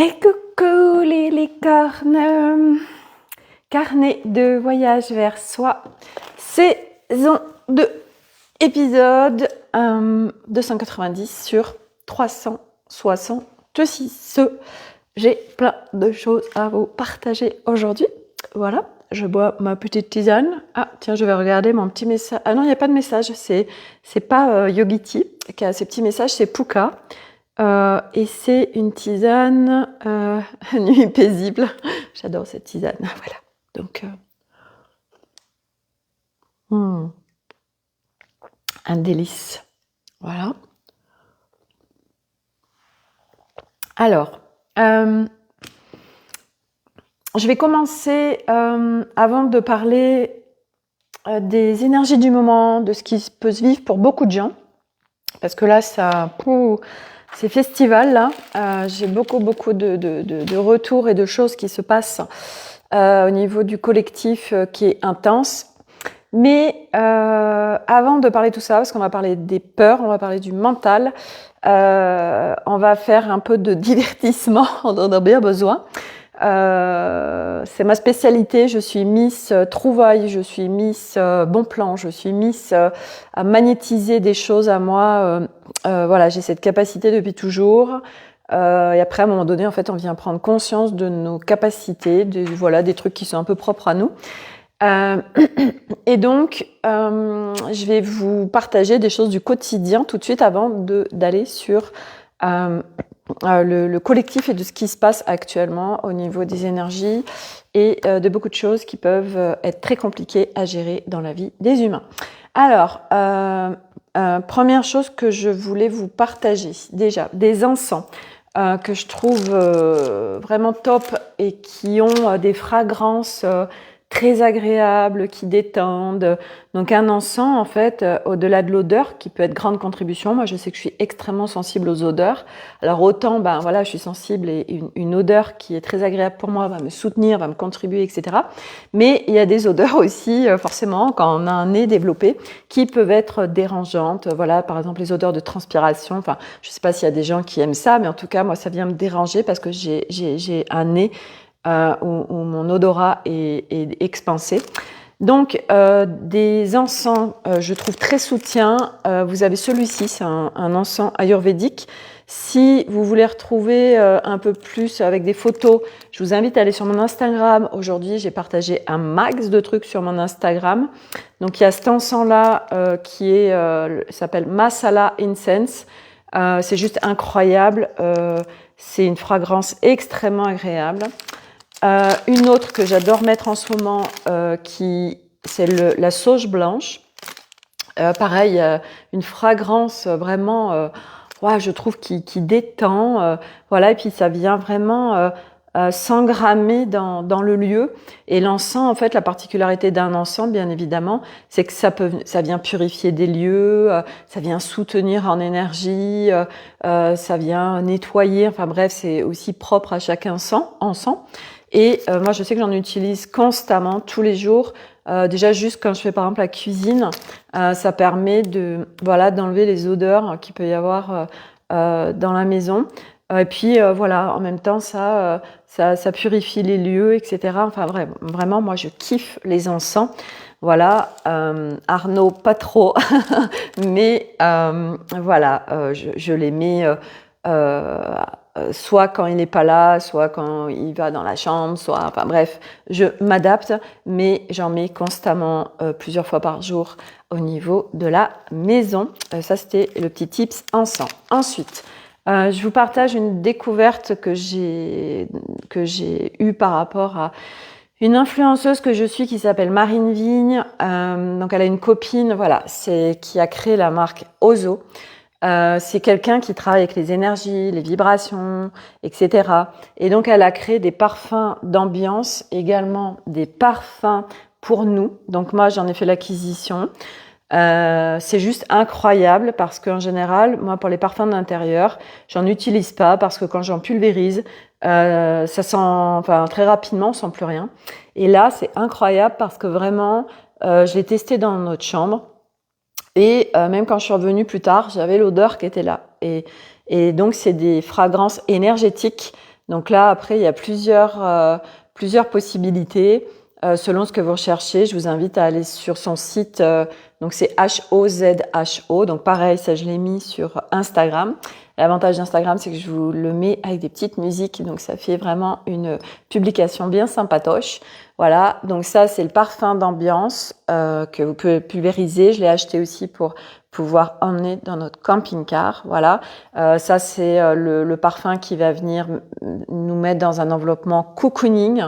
Et coucou les licornes, carnet de voyage vers soi, saison 2, épisode 290 sur 366. J'ai plein de choses à vous partager aujourd'hui. Voilà, je bois ma petite tisane. Ah tiens, je vais regarder mon petit message. Ah non, il n'y a pas de message, c'est pas Yogiti qui a ces petits messages, c'est Puka. Et c'est une tisane nuit paisible. J'adore cette tisane. Voilà. Donc, un délice. Voilà. Alors, je vais commencer avant de parler des énergies du moment, de ce qui peut se vivre pour beaucoup de gens. Parce que là, c'est festival, là. J'ai beaucoup de retours et de choses qui se passent au niveau du collectif qui est intense. Mais avant de parler de tout ça, parce qu'on va parler des peurs, on va parler du mental, on va faire un peu de divertissement, on en a bien besoin. C'est ma spécialité, je suis Miss Trouvaille, je suis Miss Bon Plan, je suis Miss à magnétiser des choses à moi. Voilà, j'ai cette capacité depuis toujours. Et après, à un moment donné, en fait, on vient prendre conscience de nos capacités, voilà, des trucs qui sont un peu propres à nous. Et donc, je vais vous partager des choses du quotidien tout de suite avant d'aller sur le collectif et de ce qui se passe actuellement au niveau des énergies et de beaucoup de choses qui peuvent être très compliquées à gérer dans la vie des humains. Alors, première chose que je voulais vous partager, déjà, des encens que je trouve vraiment top et qui ont des fragrances très agréables, qui détendent. Donc un encens, en fait, au-delà de l'odeur, qui peut être grande contribution, moi je sais que je suis extrêmement sensible aux odeurs. Alors autant, ben voilà, je suis sensible et une odeur qui est très agréable pour moi va me soutenir, va me contribuer, etc. Mais il y a des odeurs aussi, forcément, quand on a un nez développé, qui peuvent être dérangeantes. Voilà, par exemple les odeurs de transpiration. Enfin, je sais pas s'il y a des gens qui aiment ça, mais en tout cas, moi ça vient me déranger parce que j'ai un nez où mon odorat est expansé. Donc, des encens, je trouve très soutien. Vous avez celui-ci, c'est un encens ayurvédique. Si vous voulez retrouver un peu plus avec des photos, je vous invite à aller sur mon Instagram. Aujourd'hui, j'ai partagé un max de trucs sur mon Instagram. Donc, il y a cet encens-là qui s'appelle Masala Incense. C'est juste incroyable. C'est une fragrance extrêmement agréable. Une autre que j'adore mettre en ce moment, c'est la sauge blanche. Pareil, une fragrance vraiment, ouais, je trouve qui détend. Voilà, et puis ça vient vraiment s'engrammer dans le lieu. Et l'encens, en fait, la particularité d'un encens, bien évidemment, c'est que ça vient purifier des lieux, ça vient soutenir en énergie, ça vient nettoyer. Enfin bref, c'est aussi propre à chaque encens. Et moi, je sais que j'en utilise constamment, tous les jours. Déjà, juste quand je fais par exemple la cuisine, ça permet d'enlever les odeurs qu'il peut y avoir dans la maison. Et puis voilà, en même temps, ça purifie les lieux, etc. Enfin vraiment, moi, je kiffe les encens. Voilà, Arnaud, pas trop, mais voilà, je les mets soit quand il n'est pas là, soit quand il va dans la chambre, enfin bref, je m'adapte, mais j'en mets constamment plusieurs fois par jour au niveau de la maison. Ça, c'était le petit tips encens. Ensuite, je vous partage une découverte que j'ai eue par rapport à une influenceuse que je suis qui s'appelle Marine Vigne. Donc, elle a une copine, voilà, qui a créé la marque Ozo. C'est quelqu'un qui travaille avec les énergies, les vibrations, etc. Et donc, elle a créé des parfums d'ambiance, également des parfums pour nous. Donc, moi, j'en ai fait l'acquisition. C'est juste incroyable parce qu'en général, moi, pour les parfums d'intérieur, j'en utilise pas parce que quand j'en pulvérise, ça sent, enfin, très rapidement, on sent plus rien. Et là, c'est incroyable parce que vraiment, je l'ai testé dans notre chambre. Et même quand je suis revenue plus tard, j'avais l'odeur qui était là. Et donc, c'est des fragrances énergétiques. Donc là, après, il y a plusieurs possibilités. Selon ce que vous recherchez, je vous invite à aller sur son site. Donc c'est HOZHO. Donc pareil, ça je l'ai mis sur Instagram. L'avantage d'Instagram, c'est que je vous le mets avec des petites musiques. Donc ça fait vraiment une publication bien sympatoche. Voilà, donc ça c'est le parfum d'ambiance que vous pouvez pulvériser. Je l'ai acheté aussi pour pouvoir emmener dans notre camping-car. Voilà, ça c'est le parfum qui va venir nous mettre dans un enveloppement cocooning.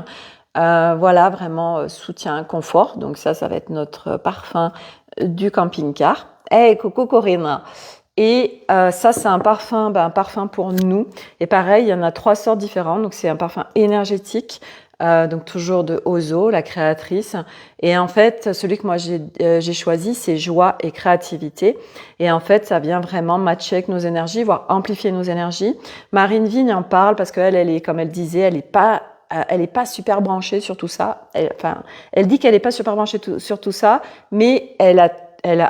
Voilà, vraiment soutien, confort. Donc ça va être notre parfum du camping-car. Hey, coucou Corinne. Et ça, c'est un parfum pour nous. Et pareil, il y en a 3 sortes différentes. Donc c'est un parfum énergétique. Donc toujours de Ozo, la créatrice. Et en fait, celui que moi j'ai choisi, c'est joie et créativité. Et en fait, ça vient vraiment matcher avec nos énergies, voire amplifier nos énergies. Marine Vigne en parle parce qu'elle, elle est, comme elle disait, elle est pas super branchée sur tout ça. Elle dit qu'elle est pas super branchée sur tout ça, mais elle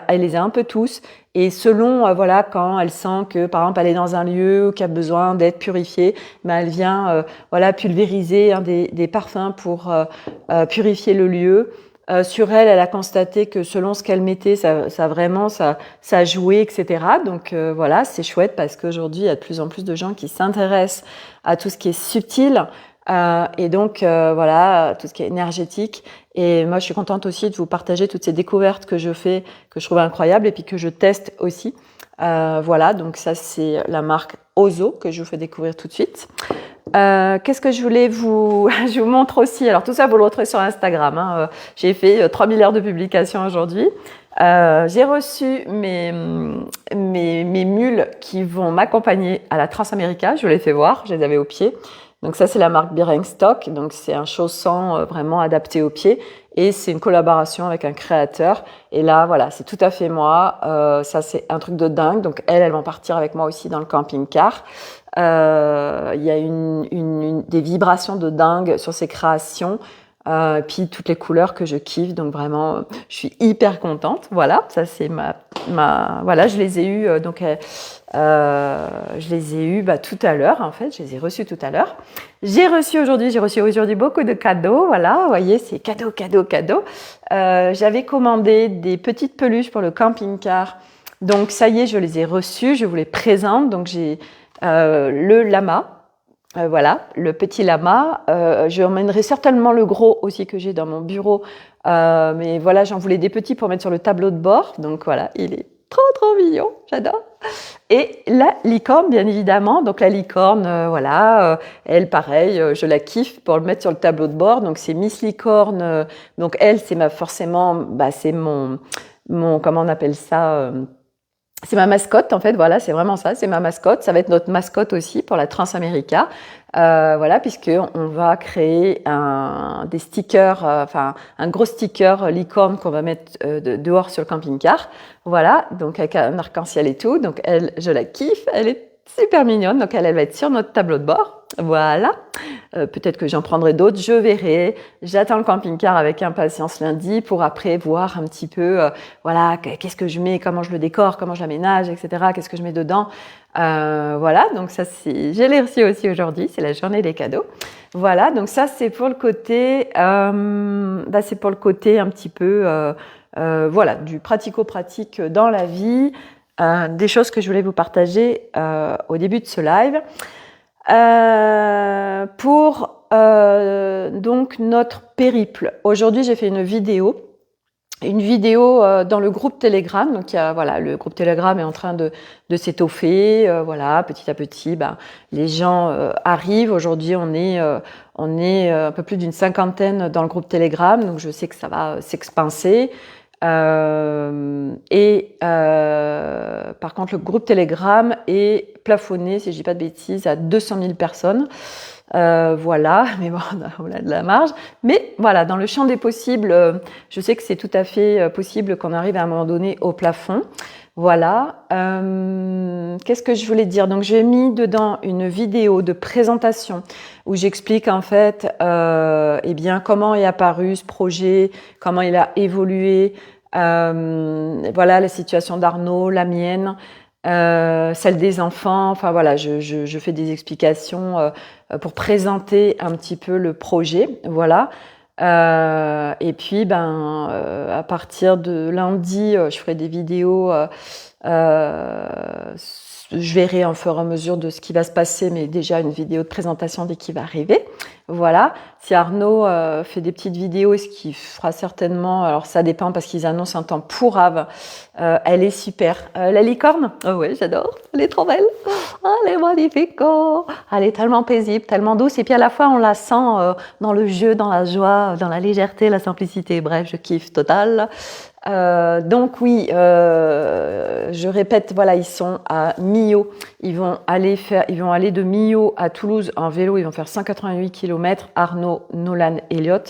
les a un peu tous. Et selon, voilà, quand elle sent que, par exemple, elle est dans un lieu qui a besoin d'être purifiée, ben elle vient, voilà, pulvériser des parfums pour purifier le lieu. Sur elle, elle a constaté que selon ce qu'elle mettait, ça jouait, etc. Donc voilà, c'est chouette parce qu'aujourd'hui, il y a de plus en plus de gens qui s'intéressent à tout ce qui est subtil. Et donc voilà, tout ce qui est énergétique. Et moi, je suis contente aussi de vous partager toutes ces découvertes que je fais, que je trouve incroyables et puis que je teste aussi. Voilà, donc ça, c'est la marque Ozo que je vous fais découvrir tout de suite. Qu'est-ce que je voulais je vous montre aussi. Alors tout ça, vous le retrouvez sur Instagram. Hein. J'ai fait 3 000 heures de publication aujourd'hui. J'ai reçu mes mules qui vont m'accompagner à la Transamérica. Je vous les fais voir, je les avais au pied. Donc ça, c'est la marque Birkenstock. Donc c'est un chaussant vraiment adapté aux pieds. Et c'est une collaboration avec un créateur. Et là, voilà, c'est tout à fait moi. Ça, c'est un truc de dingue. Donc elles vont partir avec moi aussi dans le camping-car. Il y a des vibrations de dingue sur ces créations. Puis toutes les couleurs que je kiffe, donc vraiment je suis hyper contente. Voilà, ça c'est voilà, je les ai eues tout à l'heure. En fait, je les ai reçues tout à l'heure. J'ai reçu aujourd'hui beaucoup de cadeaux. Voilà, vous voyez, c'est cadeau. J'avais commandé des petites peluches pour le camping-car, donc ça y est, je les ai reçues. Je vous les présente. Donc j'ai le lama. Voilà, le petit lama. Je emmènerai certainement le gros aussi que j'ai dans mon bureau. Mais voilà, j'en voulais des petits pour mettre sur le tableau de bord. Donc voilà, il est trop mignon, j'adore. Et la licorne, bien évidemment. Donc la licorne, voilà, elle, pareil, je la kiffe pour le mettre sur le tableau de bord. Donc c'est Miss Licorne. Donc elle, c'est forcément, c'est mon, comment on appelle ça c'est ma mascotte, en fait, voilà, c'est vraiment ça, c'est ma mascotte. Ça va être notre mascotte aussi pour la Transamérica. Voilà, puisqu'on va créer des stickers, un gros sticker licorne qu'on va mettre dehors sur le camping-car. Voilà, donc avec un arc-en-ciel et tout. Donc elle, je la kiffe, elle est super mignonne. Donc elle va être sur notre tableau de bord. Voilà. Peut-être que j'en prendrai d'autres, je verrai. J'attends le camping-car avec impatience lundi pour après voir un petit peu, voilà, qu'est-ce que je mets, comment je le décore, comment je l'aménage, etc. Qu'est-ce que je mets dedans. Voilà, donc ça, je l'ai reçu aussi aujourd'hui, c'est la journée des cadeaux. Voilà, donc ça, c'est pour le côté, c'est pour le côté un petit peu, voilà, du pratico-pratique dans la vie, des choses que je voulais vous partager au début de ce live. Pour donc notre périple. Aujourd'hui, j'ai fait une vidéo dans le groupe Telegram. Donc voilà, le groupe Telegram est en train de s'étoffer. Voilà, petit à petit, les gens arrivent. Aujourd'hui, on est un peu plus d'une 50aine dans le groupe Telegram. Donc je sais que ça va s'expanser. Par contre, le groupe Telegram est plafonné, si je dis pas de bêtises, à 200 000 personnes. Voilà, mais bon, on a de la marge. Mais voilà, dans le champ des possibles, je sais que c'est tout à fait possible qu'on arrive à un moment donné au plafond. Voilà. Qu'est-ce que je voulais dire? Donc, j'ai mis dedans une vidéo de présentation où j'explique en fait, comment est apparu ce projet, comment il a évolué. Voilà la situation d'Arnaud, la mienne. celle des enfants. Enfin voilà, je fais des explications pour présenter un petit peu le projet. Voilà. Et puis, à partir de lundi, je ferai des vidéos. Je verrai en fur et à mesure de ce qui va se passer, mais déjà une vidéo de présentation dès qu'il va arriver. Voilà. Si Arnaud fait des petites vidéos, ce qu'il fera certainement, alors ça dépend parce qu'ils annoncent un temps pourrave. Elle est super. La licorne, oh ouais, j'adore. Elle est trop belle. Oh, elle est magnifique. Oh. Elle est tellement paisible, tellement douce. Et puis à la fois, on la sent dans le jeu, dans la joie, dans la légèreté, la simplicité. Bref, je kiffe total. Donc oui, je répète, voilà, ils sont à Millau. Ils vont aller de Millau à Toulouse en vélo. Ils vont faire 188 km. Arnaud, Nolan, Elliot.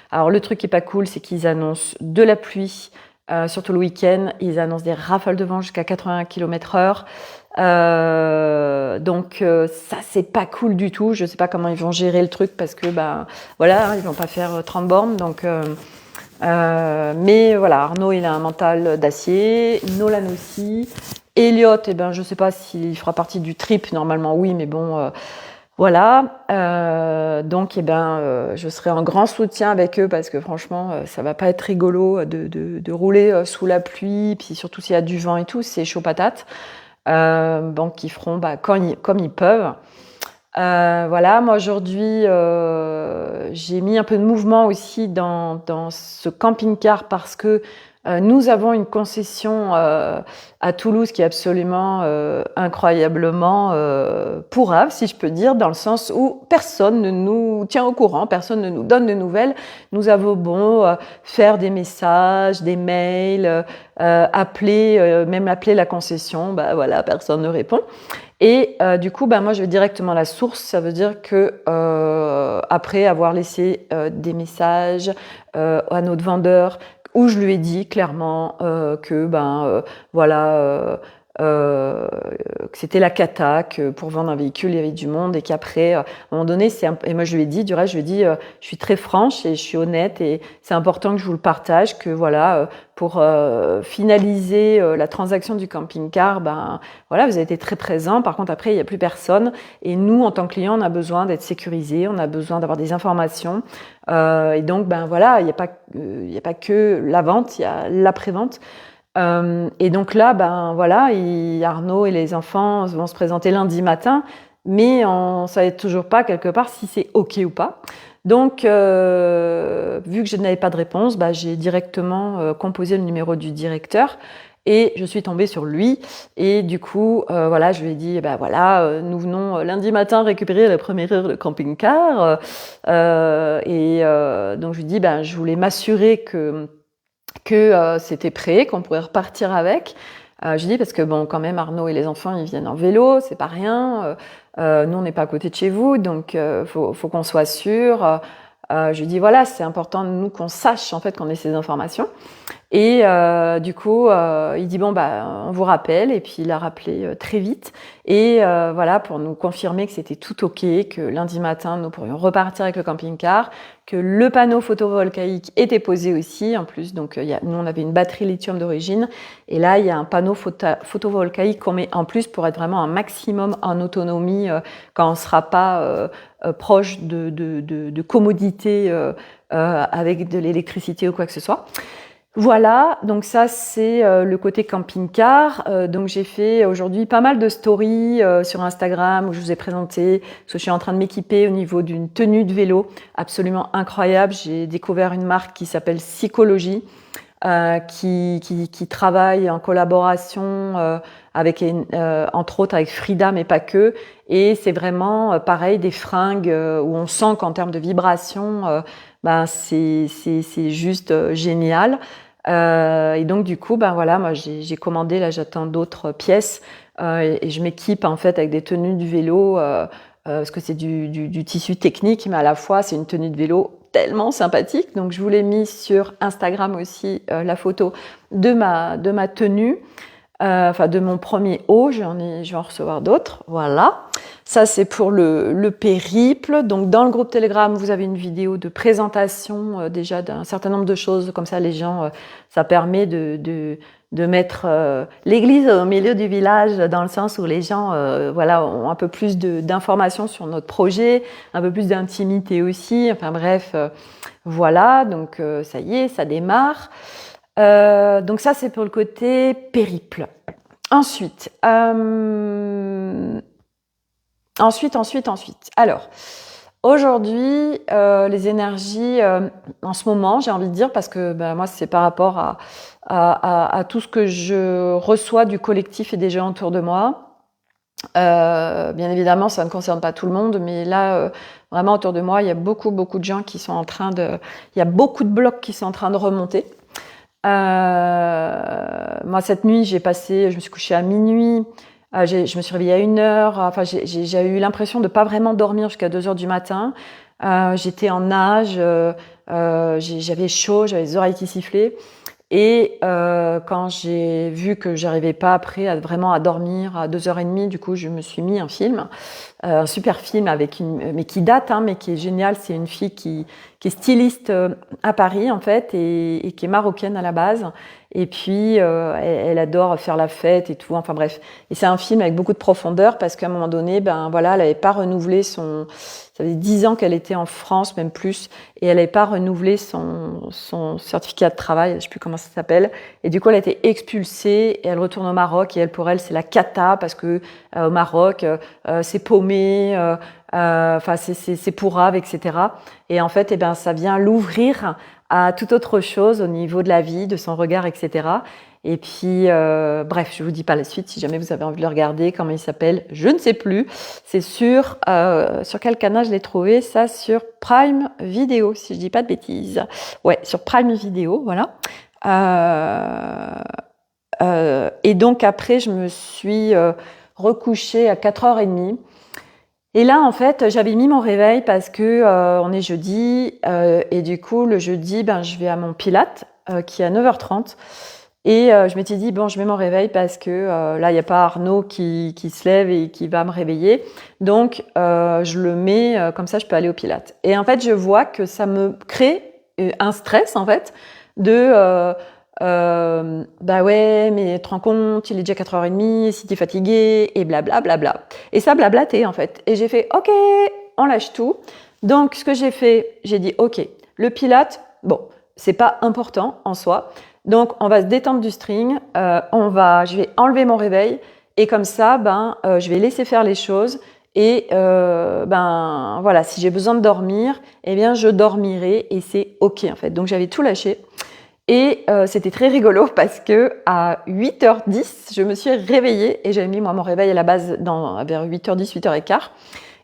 Alors le truc qui est pas cool, c'est qu'ils annoncent de la pluie, surtout le week-end. Ils annoncent des rafales de vent jusqu'à 80 km/h. Donc ça c'est pas cool du tout. Je sais pas comment ils vont gérer le truc parce que voilà, ils vont pas faire 30 bornes. Donc mais voilà, Arnaud il a un mental d'acier, Nolan aussi. Elliot, je sais pas s'il fera partie du trip, normalement oui, mais bon, voilà. Donc je serai en grand soutien avec eux parce que franchement, ça va pas être rigolo de rouler sous la pluie, puis surtout s'il y a du vent et tout, c'est chaud patate. Donc ils feront comme ils peuvent. Voilà, moi aujourd'hui, j'ai mis un peu de mouvement aussi dans ce camping-car parce que nous avons une concession à Toulouse qui est absolument incroyablement pourrave, si je peux dire, dans le sens où personne ne nous tient au courant, personne ne nous donne de nouvelles. Nous avons beau faire des messages, des mails, appeler, même appeler la concession, voilà, personne ne répond. Et du coup, moi, je vais directement à la source. Ça veut dire que après avoir laissé des messages à notre vendeur, où je lui ai dit clairement que que c'était la cata, que pour vendre un véhicule, il y avait du monde et qu'après, à un moment donné, et moi je lui ai dit, du reste, je lui ai dit, je suis très franche et je suis honnête et c'est important que je vous le partage, que voilà, pour finaliser la transaction du camping-car, voilà, vous avez été très présent. Par contre, après, il n'y a plus personne et nous, en tant que clients, on a besoin d'être sécurisés, on a besoin d'avoir des informations. Et donc, voilà, il n'y a pas que la vente, il y a l'après-vente. Et donc là, voilà, Arnaud et les enfants vont se présenter lundi matin, mais on ne savait toujours pas quelque part si c'est OK ou pas. Donc, vu que je n'avais pas de réponse, j'ai directement composé le numéro du directeur et je suis tombée sur lui. Et du coup, voilà, je lui ai dit, nous venons lundi matin récupérer la première heure de camping-car. Donc, je lui ai dit, je voulais m'assurer que c'était prêt, qu'on pourrait repartir avec. Je dis parce que quand même Arnaud et les enfants ils viennent en vélo, c'est pas rien. Nous on n'est pas à côté de chez vous, donc faut qu'on soit sûr. Je lui dis voilà, c'est important nous qu'on sache en fait qu'on ait ces informations. Et du coup, il dit on vous rappelle. Et puis il a rappelé très vite. Et voilà, pour nous confirmer que c'était tout OK, que lundi matin nous pourrions repartir avec le camping-car, que le panneau photovoltaïque était posé aussi en plus. Donc nous on avait une batterie lithium d'origine, et là il y a un panneau photovoltaïque qu'on met en plus pour être vraiment un maximum en autonomie quand on sera pas proche de commodité avec de l'électricité ou quoi que ce soit. Voilà, donc ça c'est le côté camping-car. Donc j'ai fait aujourd'hui pas mal de stories sur Instagram où je vous ai présenté ce que je suis en train de m'équiper au niveau d'une tenue de vélo absolument incroyable. J'ai découvert une marque qui s'appelle Psychologie, qui travaille en collaboration avec entre autres avec Frida, mais pas que. Et c'est vraiment pareil des fringues où on sent qu'en termes de vibration, c'est juste génial. Et donc du coup, voilà, moi j'ai commandé, là j'attends d'autres pièces et je m'équipe en fait avec des tenues de vélo parce que c'est du tissu technique, mais à la fois c'est une tenue de vélo tellement sympathique. Donc je vous l'ai mis sur Instagram aussi la photo de ma tenue. De mon premier haut, je vais en recevoir d'autres, voilà. Ça c'est pour le périple. Donc dans le groupe Telegram, vous avez une vidéo de présentation déjà d'un certain nombre de choses, comme ça les gens, ça permet de de mettre l'église au milieu du village, dans le sens où les gens voilà, ont un peu plus d'informations sur notre projet, un peu plus d'intimité aussi. Enfin bref, voilà, donc ça y est, ça démarre. Donc ça, c'est pour le côté périple. Ensuite. Alors, aujourd'hui, les énergies, en ce moment, j'ai envie de dire, parce que moi, c'est par rapport à tout ce que je reçois du collectif et des gens autour de moi. Bien évidemment, ça ne concerne pas tout le monde, mais là, vraiment autour de moi, il y a beaucoup de gens qui sont en train de... Il y a beaucoup de blocs qui sont en train de remonter. Moi, cette nuit, je me suis couchée à minuit. Je me suis réveillée à 1h. Enfin, j'ai eu l'impression de pas vraiment dormir jusqu'à 2h du matin. J'étais en nage. J'avais chaud, j'avais les oreilles qui sifflaient. Et quand j'ai vu que j'arrivais pas après vraiment à dormir à 2h30, du coup, je me suis mis un film, un super film mais qui date, mais qui est génial. C'est une fille qui est styliste à Paris en fait et qui est marocaine à la base. Et puis elle adore faire la fête et tout. Enfin bref. Et c'est un film avec beaucoup de profondeur parce qu'à un moment donné, voilà, elle avait pas renouvelé ça faisait 10 ans qu'elle était en France, même plus, et elle n'avait pas renouvelé son certificat de travail, je ne sais plus comment ça s'appelle. Et du coup, elle a été expulsée et elle retourne au Maroc. Et pour elle, c'est la cata parce que au Maroc, c'est paumé, c'est pourrave, etc. Et en fait, ça vient l'ouvrir à toute autre chose au niveau de la vie, de son regard, etc. Et puis, bref, je vous dis pas la suite. Si jamais vous avez envie de le regarder, comment il s'appelle, je ne sais plus. C'est sur quel canal je l'ai trouvé? Ça, sur Prime Video, si je dis pas de bêtises. Ouais, sur Prime Video, voilà. Et donc après, je me suis recouchée à 4h30. Et là, en fait, j'avais mis mon réveil parce que on est jeudi. Et du coup, le jeudi, je vais à mon Pilates qui est à 9h30. Et je m'étais dit, bon, je mets mon réveil parce que là, il n'y a pas Arnaud qui se lève et qui va me réveiller. Donc, je le mets, comme ça, je peux aller au Pilates. Et en fait, je vois que ça me crée un stress, en fait, de... ouais, mais tu te rends compte, il est déjà 4h30, si t'es fatigué, et blablabla. Et ça blablatait, en fait. Et j'ai fait, ok, on lâche tout. Donc, ce que j'ai fait, j'ai dit, ok, le Pilates, bon, c'est pas important en soi. Donc, on va se détendre du string, je vais enlever mon réveil et comme ça, je vais laisser faire les choses et voilà, si j'ai besoin de dormir, eh bien, je dormirai et c'est ok en fait. Donc, j'avais tout lâché et c'était très rigolo parce que à 8h10, je me suis réveillée et j'avais mis moi mon réveil à la base vers 8h10, 8h15.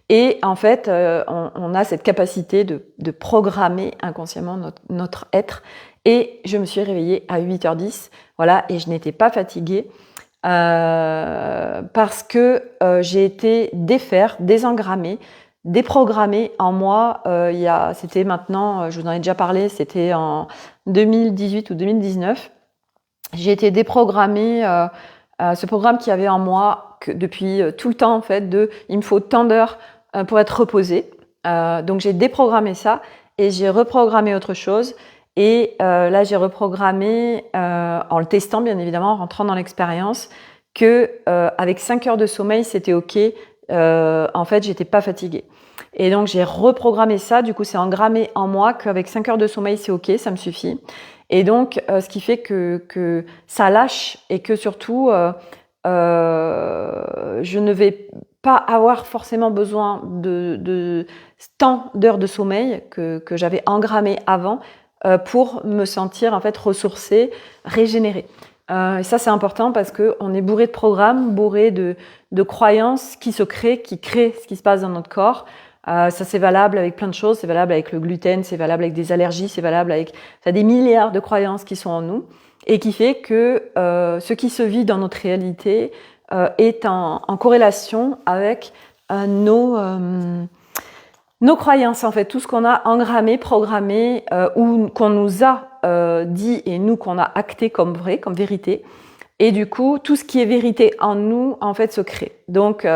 Et en fait, on a cette capacité de programmer inconsciemment notre être. Et je me suis réveillée à 8h10, voilà, et je n'étais pas fatiguée parce que j'ai été désengrammée, déprogrammée en moi. C'était maintenant, je vous en ai déjà parlé, c'était en 2018 ou 2019. J'ai été déprogrammée. Ce programme qu'il y avait en moi depuis tout le temps en fait il me faut tant d'heures pour être reposée. Donc j'ai déprogrammé ça et j'ai reprogrammé autre chose. Et là, j'ai reprogrammé, en le testant bien évidemment, en rentrant dans l'expérience, que avec 5 heures de sommeil, c'était ok. En fait, j'étais pas fatiguée. Et donc, j'ai reprogrammé ça. Du coup, c'est engrammé en moi qu'avec 5 heures de sommeil, c'est ok, ça me suffit. Et donc, ce qui fait que ça lâche et que surtout, je ne vais pas avoir forcément besoin de tant d'heures de sommeil que j'avais engrammé avant pour me sentir en fait ressourcée, régénérée. Et ça c'est important parce qu'on est bourré de programmes, bourré de croyances qui créent ce qui se passe dans notre corps. Ça c'est valable avec plein de choses, c'est valable avec le gluten, c'est valable avec des allergies, c'est valable avec des milliards de croyances qui sont en nous et qui fait que ce qui se vit dans notre réalité est en corrélation avec nos croyances, en fait, tout ce qu'on a engrammé, programmé, ou qu'on nous a dit et nous qu'on a acté comme vrai, comme vérité. Et du coup, tout ce qui est vérité en nous, en fait, se crée. Donc,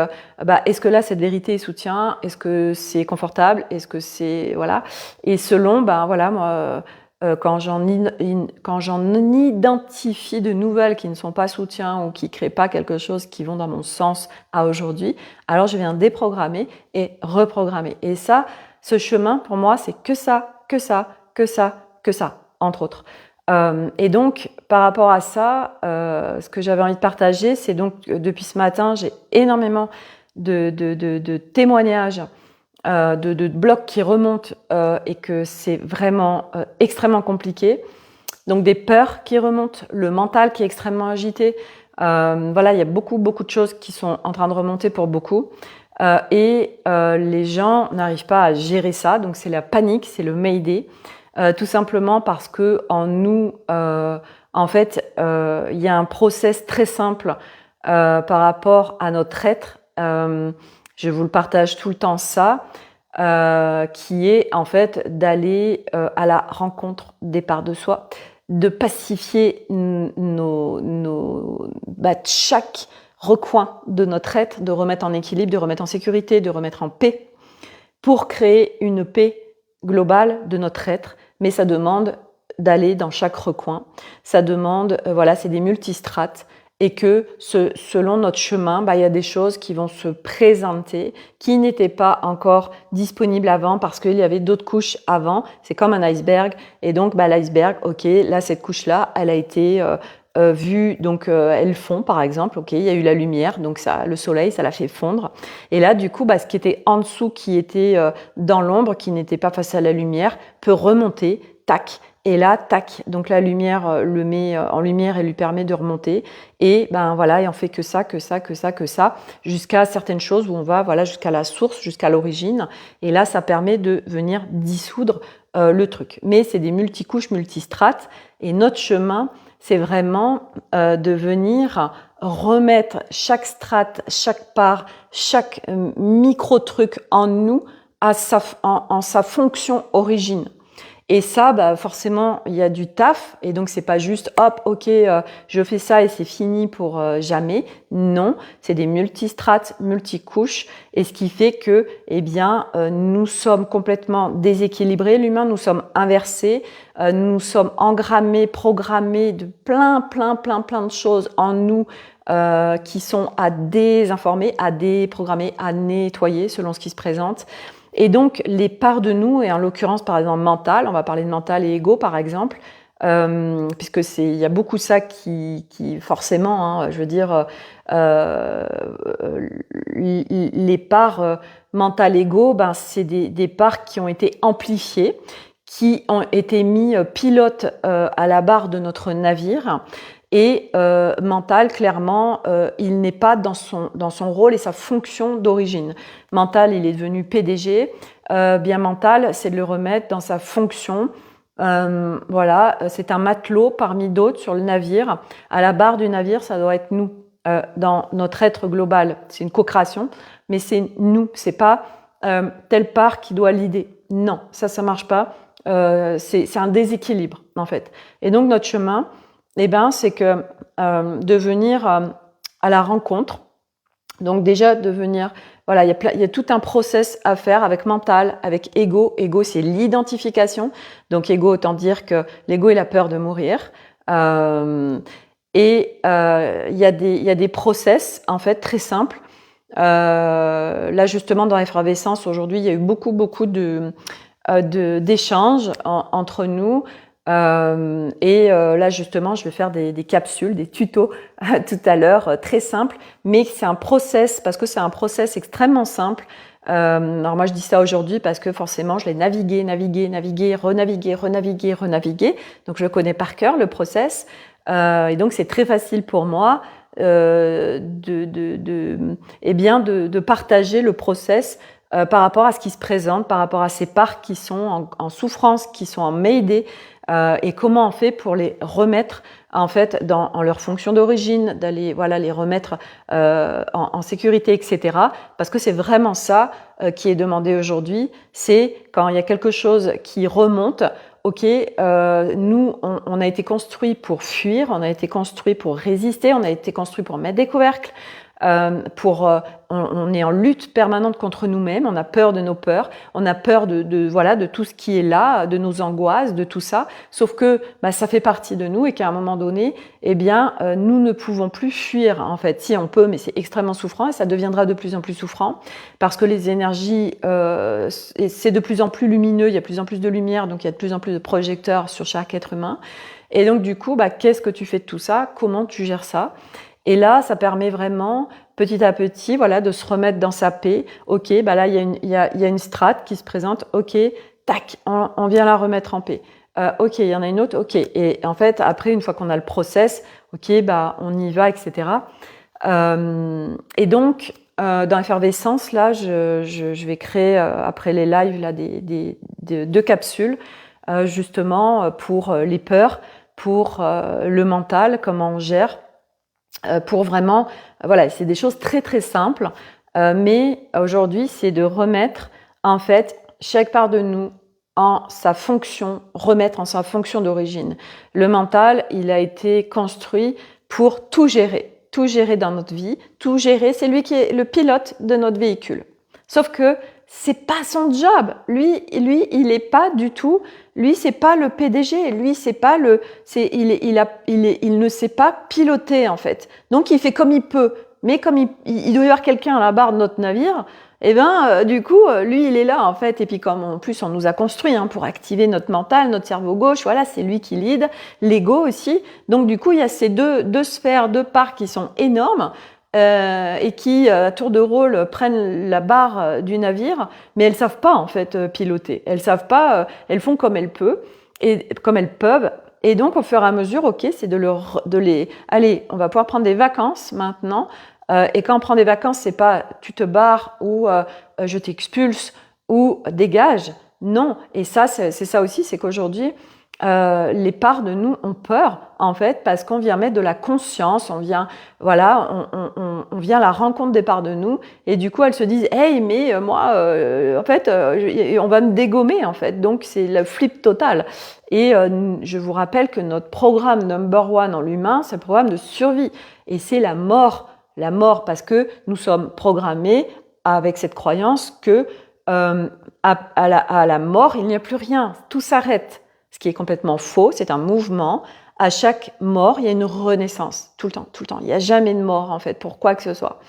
est-ce que là, cette vérité est soutien? Est-ce que c'est confortable? Est-ce que c'est... Voilà. Et selon, voilà, moi... quand j'en identifie de nouvelles qui ne sont pas soutien ou qui ne créent pas quelque chose qui vont dans mon sens à aujourd'hui, alors je viens déprogrammer et reprogrammer. Et ça, ce chemin, pour moi, c'est que ça, que ça, que ça, que ça, entre autres. Et donc, par rapport à ça, ce que j'avais envie de partager, c'est donc, depuis ce matin, j'ai énormément de témoignages, de blocs qui remontent et que c'est vraiment extrêmement compliqué. Donc, des peurs qui remontent, le mental qui est extrêmement agité. Voilà, il y a beaucoup de choses qui sont en train de remonter pour beaucoup. Et les gens n'arrivent pas à gérer ça. Donc, c'est la panique, c'est le mayday. Tout simplement parce que en nous, en fait, il y a un process très simple par rapport à notre être. Je vous le partage tout le temps ça, qui est en fait d'aller à la rencontre des parts de soi, de pacifier chaque recoin de notre être, de remettre en équilibre, de remettre en sécurité, de remettre en paix, pour créer une paix globale de notre être. Mais ça demande d'aller dans chaque recoin. Ça demande, voilà, c'est des multistrates. Et que selon notre chemin, il y a des choses qui vont se présenter, qui n'étaient pas encore disponibles avant parce qu'il y avait d'autres couches avant. C'est comme un iceberg. Et donc, l'iceberg, ok, là, cette couche-là, elle a été vue, donc elle fond, par exemple. Ok, il y a eu la lumière, donc ça, le soleil, ça l'a fait fondre. Et là, du coup, ce qui était en dessous, qui était dans l'ombre, qui n'était pas face à la lumière, peut remonter, tac. Et là, tac, donc la lumière le met en lumière et lui permet de remonter. Et voilà, et on fait que ça, jusqu'à certaines choses où on va jusqu'à la source, jusqu'à l'origine. Et là, ça permet de venir dissoudre le truc. Mais c'est des multicouches, multistrates. Et notre chemin, c'est vraiment de venir remettre chaque strate, chaque part, chaque micro-truc en nous en sa fonction origine. Et ça, forcément, il y a du taf. Et donc, c'est pas juste, hop, ok, je fais ça et c'est fini pour jamais. Non, c'est des multistrates, multicouches. Et ce qui fait que, nous sommes complètement déséquilibrés. L'humain, nous sommes inversés. Nous sommes engrammés, programmés de plein de choses en nous qui sont à désinformer, à déprogrammer, à nettoyer selon ce qui se présente. Et donc, les parts de nous, et en l'occurrence, par exemple, mental, on va parler de mental et ego, par exemple, puisque il y a beaucoup ça qui forcément, je veux dire, les parts mental, ego, c'est des parts qui ont été amplifiées, qui ont été mis pilote à la barre de notre navire. Et mental, clairement, il n'est pas dans son rôle et sa fonction d'origine. Mental, il est devenu PDG. Bien mental, c'est de le remettre dans sa fonction. Voilà, c'est un matelot parmi d'autres sur le navire. À la barre du navire, ça doit être nous, dans notre être global. C'est une co-création, mais c'est nous. C'est pas telle part qui doit l'idée. Non, ça marche pas. C'est un déséquilibre, en fait. Et donc, notre chemin, c'est que de venir à la rencontre. Donc déjà de venir, voilà, il y a tout un process à faire avec mental, avec ego. Ego, c'est l'identification. Donc ego, autant dire que l'ego, il a peur de mourir. Et il y a des process en fait très simples. Là justement dans l'effervescence aujourd'hui, il y a eu beaucoup d'échanges entre nous. Là justement je vais faire des capsules, des tutos tout à l'heure, très simples, mais c'est un process, parce que c'est un process extrêmement simple. Alors moi je dis ça aujourd'hui parce que forcément je l'ai navigué, renavigué, donc je connais par cœur le process, et donc c'est très facile pour moi de partager le process par rapport à ce qui se présente, par rapport à ces parts qui sont en souffrance, qui sont en mayday, et comment on fait pour les remettre en fait en leur fonction d'origine, d'aller les remettre en sécurité, etc. Parce que c'est vraiment ça qui est demandé aujourd'hui. C'est quand il y a quelque chose qui remonte. Ok, nous on a été construit pour fuir, on a été construit pour résister, on a été construit pour mettre des couvercles. On est en lutte permanente contre nous-mêmes, on a peur de nos peurs, on a peur de tout ce qui est là, de nos angoisses, de tout ça. Sauf que ça fait partie de nous et qu'à un moment donné, nous ne pouvons plus fuir. En fait, si on peut, mais c'est extrêmement souffrant et ça deviendra de plus en plus souffrant parce que les énergies, c'est de plus en plus lumineux, il y a de plus en plus de lumière, donc il y a de plus en plus de projecteurs sur chaque être humain. Et donc du coup, qu'est-ce que tu fais de tout ça? Comment tu gères ça? Et là, ça permet vraiment, petit à petit, de se remettre dans sa paix. Ok, là, il y a une strate qui se présente. Ok, tac, on vient la remettre en paix. Ok, il y en a une autre. Ok, et en fait, après, une fois qu'on a le process, ok, on y va, etc. Et donc, dans l'effervescence, là, je vais créer après les lives là deux capsules, justement pour les peurs, pour le mental, comment on gère. Pour vraiment, c'est des choses très très simples, mais aujourd'hui c'est de remettre en fait chaque part de nous en sa fonction, remettre en sa fonction d'origine. Le mental, il a été construit pour tout gérer dans notre vie, tout gérer, c'est lui qui est le pilote de notre véhicule. Sauf que c'est pas son job. Lui, il est pas du tout. Lui, c'est pas le PDG. Lui, c'est pas il ne sait pas piloter en fait. Donc, il fait comme il peut. Mais comme il doit y avoir quelqu'un à la barre de notre navire, du coup, lui, il est là en fait. Et puis, comme en plus, on nous a construit pour activer notre mental, notre cerveau gauche. Voilà, c'est lui qui lead. L'ego aussi. Donc, du coup, il y a ces deux sphères, deux parts qui sont énormes. Et qui, à tour de rôle, prennent la barre du navire, mais elles savent pas en fait piloter. Elles savent pas, elles font comme elles peuvent et comme elles peuvent. Et donc, au fur et à mesure, ok, c'est de les, allez, on va pouvoir prendre des vacances maintenant. Et quand on prend des vacances, c'est pas tu te barres ou je t'expulse ou dégage. Non. Et ça, c'est ça aussi, c'est qu'aujourd'hui, les parts de nous ont peur en fait parce qu'on vient mettre de la conscience, on vient on vient à la rencontre des parts de nous et du coup elles se disent hey mais moi en fait on va me dégommer en fait, donc c'est le flip total. Et je vous rappelle que notre programme number one en l'humain, c'est le programme de survie et c'est la mort parce que nous sommes programmés avec cette croyance que à la mort il n'y a plus rien, tout s'arrête. Ce qui est complètement faux, c'est un mouvement. À chaque mort, il y a une renaissance, tout le temps. Il n'y a jamais de mort, en fait, pour quoi que ce soit.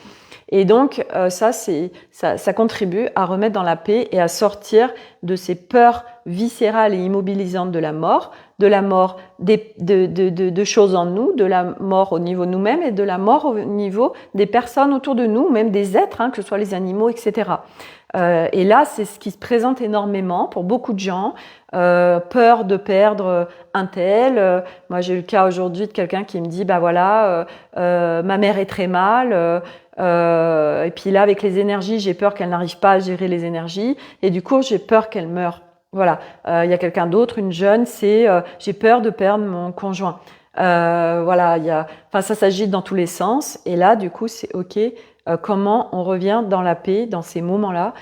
Et donc, ça contribue à remettre dans la paix et à sortir de ces peurs viscérales et immobilisantes de la mort de choses en nous, de la mort au niveau de nous-mêmes et de la mort au niveau des personnes autour de nous, même des êtres, que ce soit les animaux, etc. Et là, c'est ce qui se présente énormément pour beaucoup de gens. Peur de perdre un tel. Moi, j'ai eu le cas aujourd'hui de quelqu'un qui me dit, ma mère est très mal. Et puis là, avec les énergies, j'ai peur qu'elle n'arrive pas à gérer les énergies. Et du coup, j'ai peur qu'elle meure. Voilà. Il y a quelqu'un d'autre, une jeune, c'est j'ai peur de perdre mon conjoint. Ça s'agite dans tous les sens. Et là, du coup, c'est ok. Comment on revient dans la paix dans ces moments-là.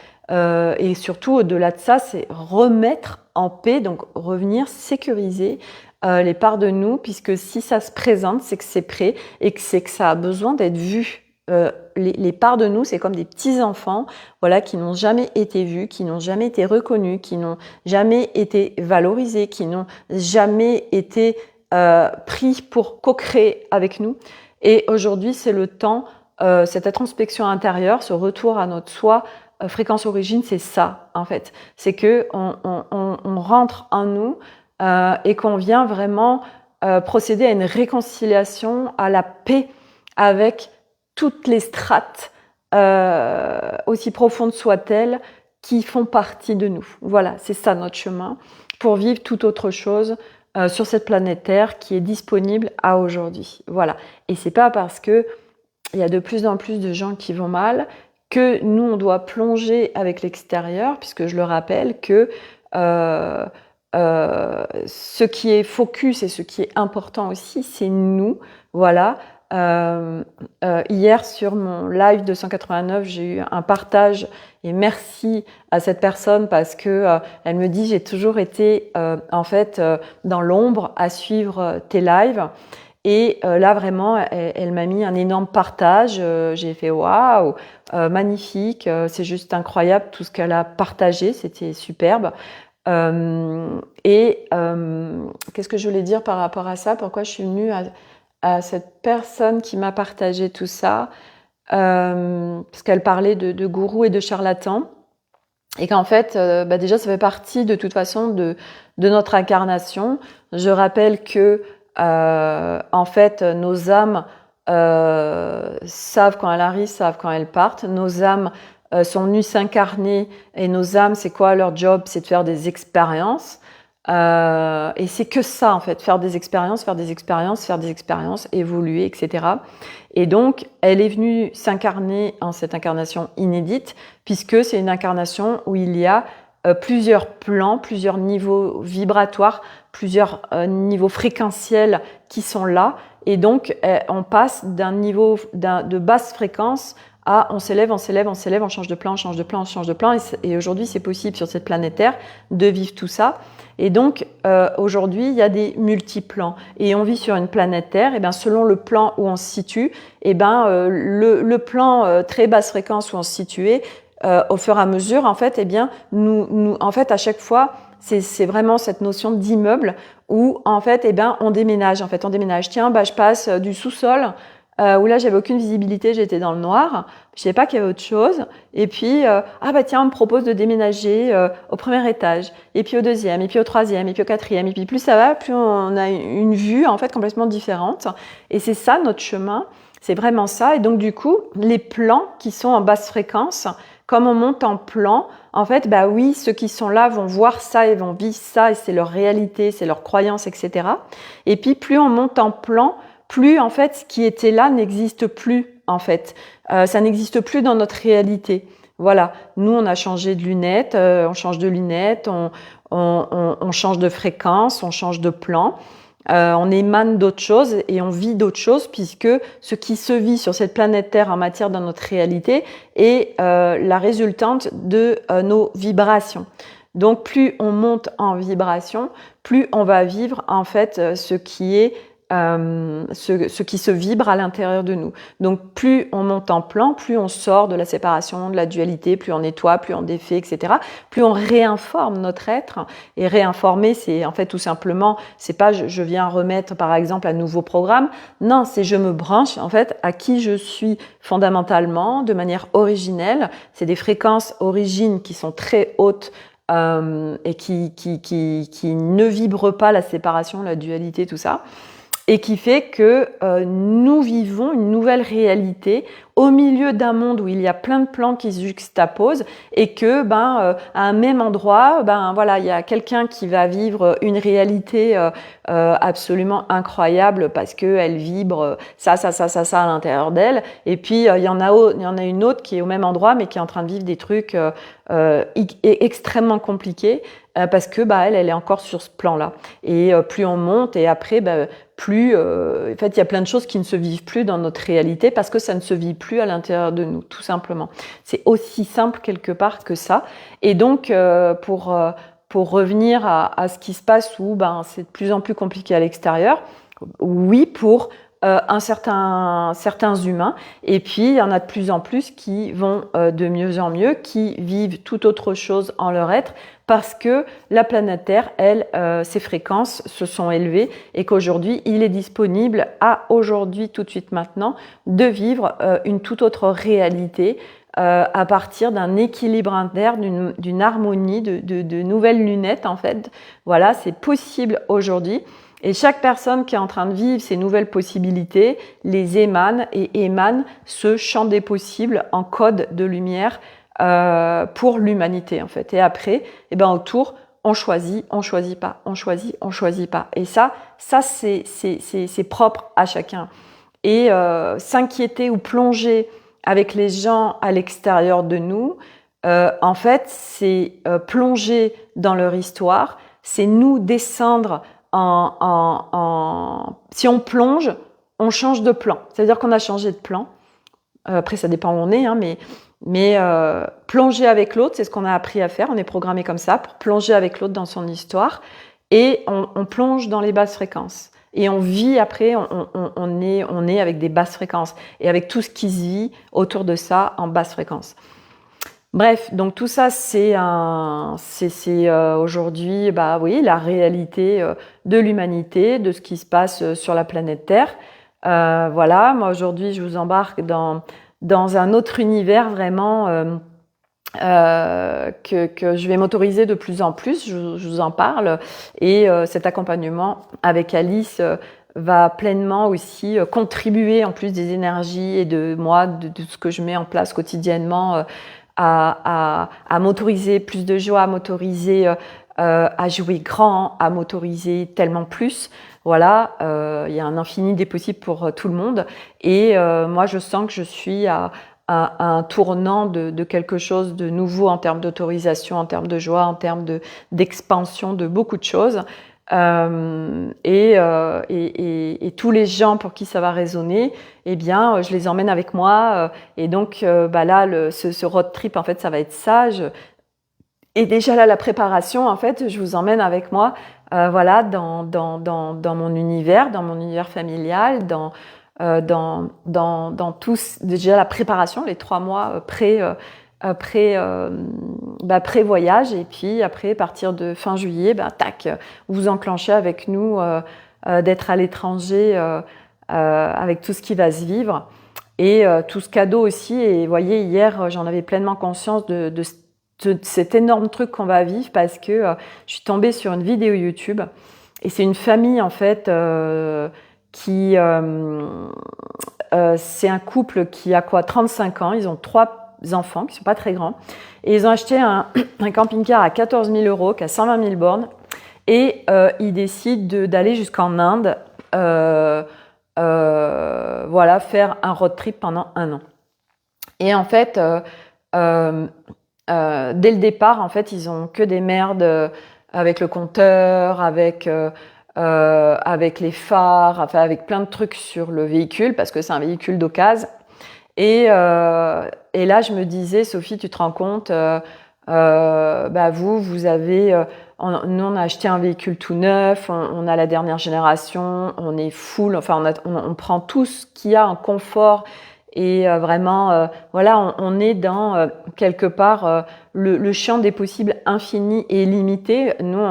Et surtout, au-delà de ça, c'est remettre en paix, donc revenir sécuriser les parts de nous, puisque si ça se présente, c'est que c'est prêt et que c'est que ça a besoin d'être vu. Les parts de nous, c'est comme des petits-enfants, qui n'ont jamais été vus, qui n'ont jamais été reconnus, qui n'ont jamais été valorisés, qui n'ont jamais été pris pour co-créer avec nous. Et aujourd'hui, c'est le temps, cette introspection intérieure, ce retour à notre soi, fréquence origine, c'est ça, en fait. C'est que on rentre en nous et qu'on vient vraiment procéder à une réconciliation, à la paix avec toutes les strates, aussi profondes soient-elles, qui font partie de nous. Voilà, c'est ça notre chemin pour vivre toute autre chose sur cette planète Terre qui est disponible à aujourd'hui. Voilà. Et c'est pas parce que il y a de plus en plus de gens qui vont mal que nous, on doit plonger avec l'extérieur, puisque je le rappelle que ce qui est focus et ce qui est important aussi, c'est nous. Voilà. Hier, sur mon live 289, j'ai eu un partage et merci à cette personne parce que elle me dit j'ai toujours été en fait dans l'ombre à suivre tes lives. Et là, vraiment, elle m'a mis un énorme partage. J'ai fait waouh, magnifique, c'est juste incroyable tout ce qu'elle a partagé, c'était superbe. Qu'est-ce que je voulais dire par rapport à ça? Pourquoi je suis venue à cette personne qui m'a partagé tout ça? Parce qu'elle parlait de gourou et de charlatan. Et qu'en fait, déjà, ça fait partie de toute façon de notre incarnation. Je rappelle que, en fait, nos âmes savent quand elles arrivent, savent quand elles partent. Nos âmes sont venues s'incarner et nos âmes, c'est quoi leur job? C'est de faire des expériences. Et c'est que ça, en fait, faire des expériences, évoluer, etc. Et donc, elle est venue s'incarner en cette incarnation inédite, puisque c'est une incarnation où il y a plusieurs plans, plusieurs niveaux vibratoires, plusieurs niveaux fréquentiels qui sont là. Et donc, on passe d'un niveau de basse fréquence à on s'élève, on change de plan, on change de plan. Et aujourd'hui, c'est possible sur cette planète Terre de vivre tout ça. Et donc, aujourd'hui, il y a des multiplans. Et on vit sur une planète Terre, et bien, selon le plan où on se situe, et ben, le plan très basse fréquence où on se situait, au fur et à mesure, en fait, eh bien, en fait, à chaque fois, c'est vraiment cette notion d'immeuble où, en fait, eh ben, on déménage. En fait, on déménage. Tiens, je passe du sous-sol où là, j'avais aucune visibilité, j'étais dans le noir. Je savais pas qu'il y avait autre chose. Et puis, tiens, on me propose de déménager au premier étage, et puis au deuxième, et puis au troisième, et puis au quatrième. Et puis plus ça va, plus on a une vue en fait complètement différente. Et c'est ça notre chemin. C'est vraiment ça. Et donc du coup, les plans qui sont en basse fréquence, comme on monte en plan, en fait, oui, ceux qui sont là vont voir ça et vont vivre ça, et c'est leur réalité, c'est leur croyance, etc. Et puis plus on monte en plan, plus en fait ce qui était là n'existe plus en fait. Ça n'existe plus dans notre réalité. Voilà, nous on a changé de lunettes, on change de lunettes, on change de fréquence, on change de plan. On émane d'autres choses et on vit d'autres choses puisque ce qui se vit sur cette planète Terre en matière dans notre réalité est la résultante de nos vibrations. Donc plus on monte en vibration, plus on va vivre en fait ce qui se vibre à l'intérieur de nous. Donc plus on monte en plan, plus on sort de la séparation, de la dualité, plus on nettoie, plus on défait, etc. Plus on réinforme notre être. Et réinformer, c'est en fait tout simplement, c'est pas je viens remettre par exemple un nouveau programme. Non, c'est je me branche en fait à qui je suis fondamentalement, de manière originelle. C'est des fréquences origines qui sont très hautes. Et qui ne vibrent pas la séparation, la dualité, tout ça. Et qui fait que nous vivons une nouvelle réalité au milieu d'un monde où il y a plein de plans qui se juxtaposent et que à un même endroit, il y a quelqu'un qui va vivre une réalité absolument incroyable parce que elle vibre ça à l'intérieur d'elle. Et puis il y en a une autre qui est au même endroit mais qui est en train de vivre des trucs extrêmement compliqués parce que elle est encore sur ce plan-là. Et plus on monte et après plus en fait il y a plein de choses qui ne se vivent plus dans notre réalité parce que ça ne se vit plus à l'intérieur de nous, tout simplement. C'est aussi simple quelque part que ça. Et donc pour revenir à ce qui se passe où c'est de plus en plus compliqué à l'extérieur, oui, pour certains humains, et puis il y en a de plus en plus qui vont de mieux en mieux, qui vivent tout autre chose en leur être, parce que la planète Terre, elle, ses fréquences se sont élevées, et qu'aujourd'hui, il est disponible aujourd'hui, tout de suite maintenant, de vivre une toute autre réalité, à partir d'un équilibre interne, d'une harmonie, de nouvelles lunettes en fait. Voilà, c'est possible aujourd'hui. Et chaque personne qui est en train de vivre ces nouvelles possibilités les émane ce champ des possibles en code de lumière pour l'humanité en fait. Et après, autour, on choisit pas. Et ça c'est propre à chacun. Et s'inquiéter ou plonger avec les gens à l'extérieur de nous, en fait, c'est plonger dans leur histoire, c'est nous descendre si on plonge, on change de plan. Ça veut dire qu'on a changé de plan. Après, ça dépend où on est, mais plonger avec l'autre, c'est ce qu'on a appris à faire. On est programmé comme ça pour plonger avec l'autre dans son histoire. Et on plonge dans les basses fréquences. et on vit après, on est avec des basses fréquences et avec tout ce qui se vit autour de ça en basse fréquence. Bref, donc tout ça, c'est aujourd'hui, bah oui, la réalité de l'humanité, de ce qui se passe sur la planète Terre. Voilà, moi aujourd'hui, je vous embarque dans un autre univers vraiment que je vais m'autoriser de plus en plus. Je vous en parle, et cet accompagnement avec Alice va pleinement aussi contribuer, en plus des énergies et de moi, de ce que je mets en place quotidiennement, à m'autoriser plus de joie, à m'autoriser à jouer grand, à m'autoriser tellement plus. Voilà, il y a un infini des possibles pour tout le monde. Et moi, je sens que je suis à un tournant de quelque chose de nouveau en termes d'autorisation, en termes de joie, en termes d'expansion de beaucoup de choses. Et tous les gens pour qui ça va résonner, eh bien, je les emmène avec moi. Et donc, bah là, ce road trip, en fait, ça va être ça. Et déjà là, la préparation, en fait, je vous emmène avec moi, voilà, dans mon univers familial, dans déjà la préparation, les 3 mois pré-voyage, et puis après, à partir de fin juillet, tac, vous enclenchez avec nous d'être à l'étranger avec tout ce qui va se vivre, et tout ce cadeau aussi. Et vous voyez, hier, j'en avais pleinement conscience de cet énorme truc qu'on va vivre, parce que je suis tombée sur une vidéo YouTube, et c'est une famille, en fait, c'est un couple qui a 35 ans, ils ont 3 enfants qui ne sont pas très grands, et ils ont acheté un camping-car à 14 000 €, qui a 120 000 bornes, et ils décident d'aller jusqu'en Inde, voilà, faire un road trip pendant 1 an. Et en fait, dès le départ, en fait, ils ont que des merdes avec le compteur, avec les phares, enfin avec plein de trucs sur le véhicule, parce que c'est un véhicule d'occasion. Et là, je me disais, Sophie, tu te rends compte, vous avez... nous, on a acheté un véhicule tout neuf, on a la dernière génération, on est full, enfin, on prend tout ce qu'il y a en confort, et vraiment, voilà, on est dans, quelque part, le champ des possibles infini et limité. Nous,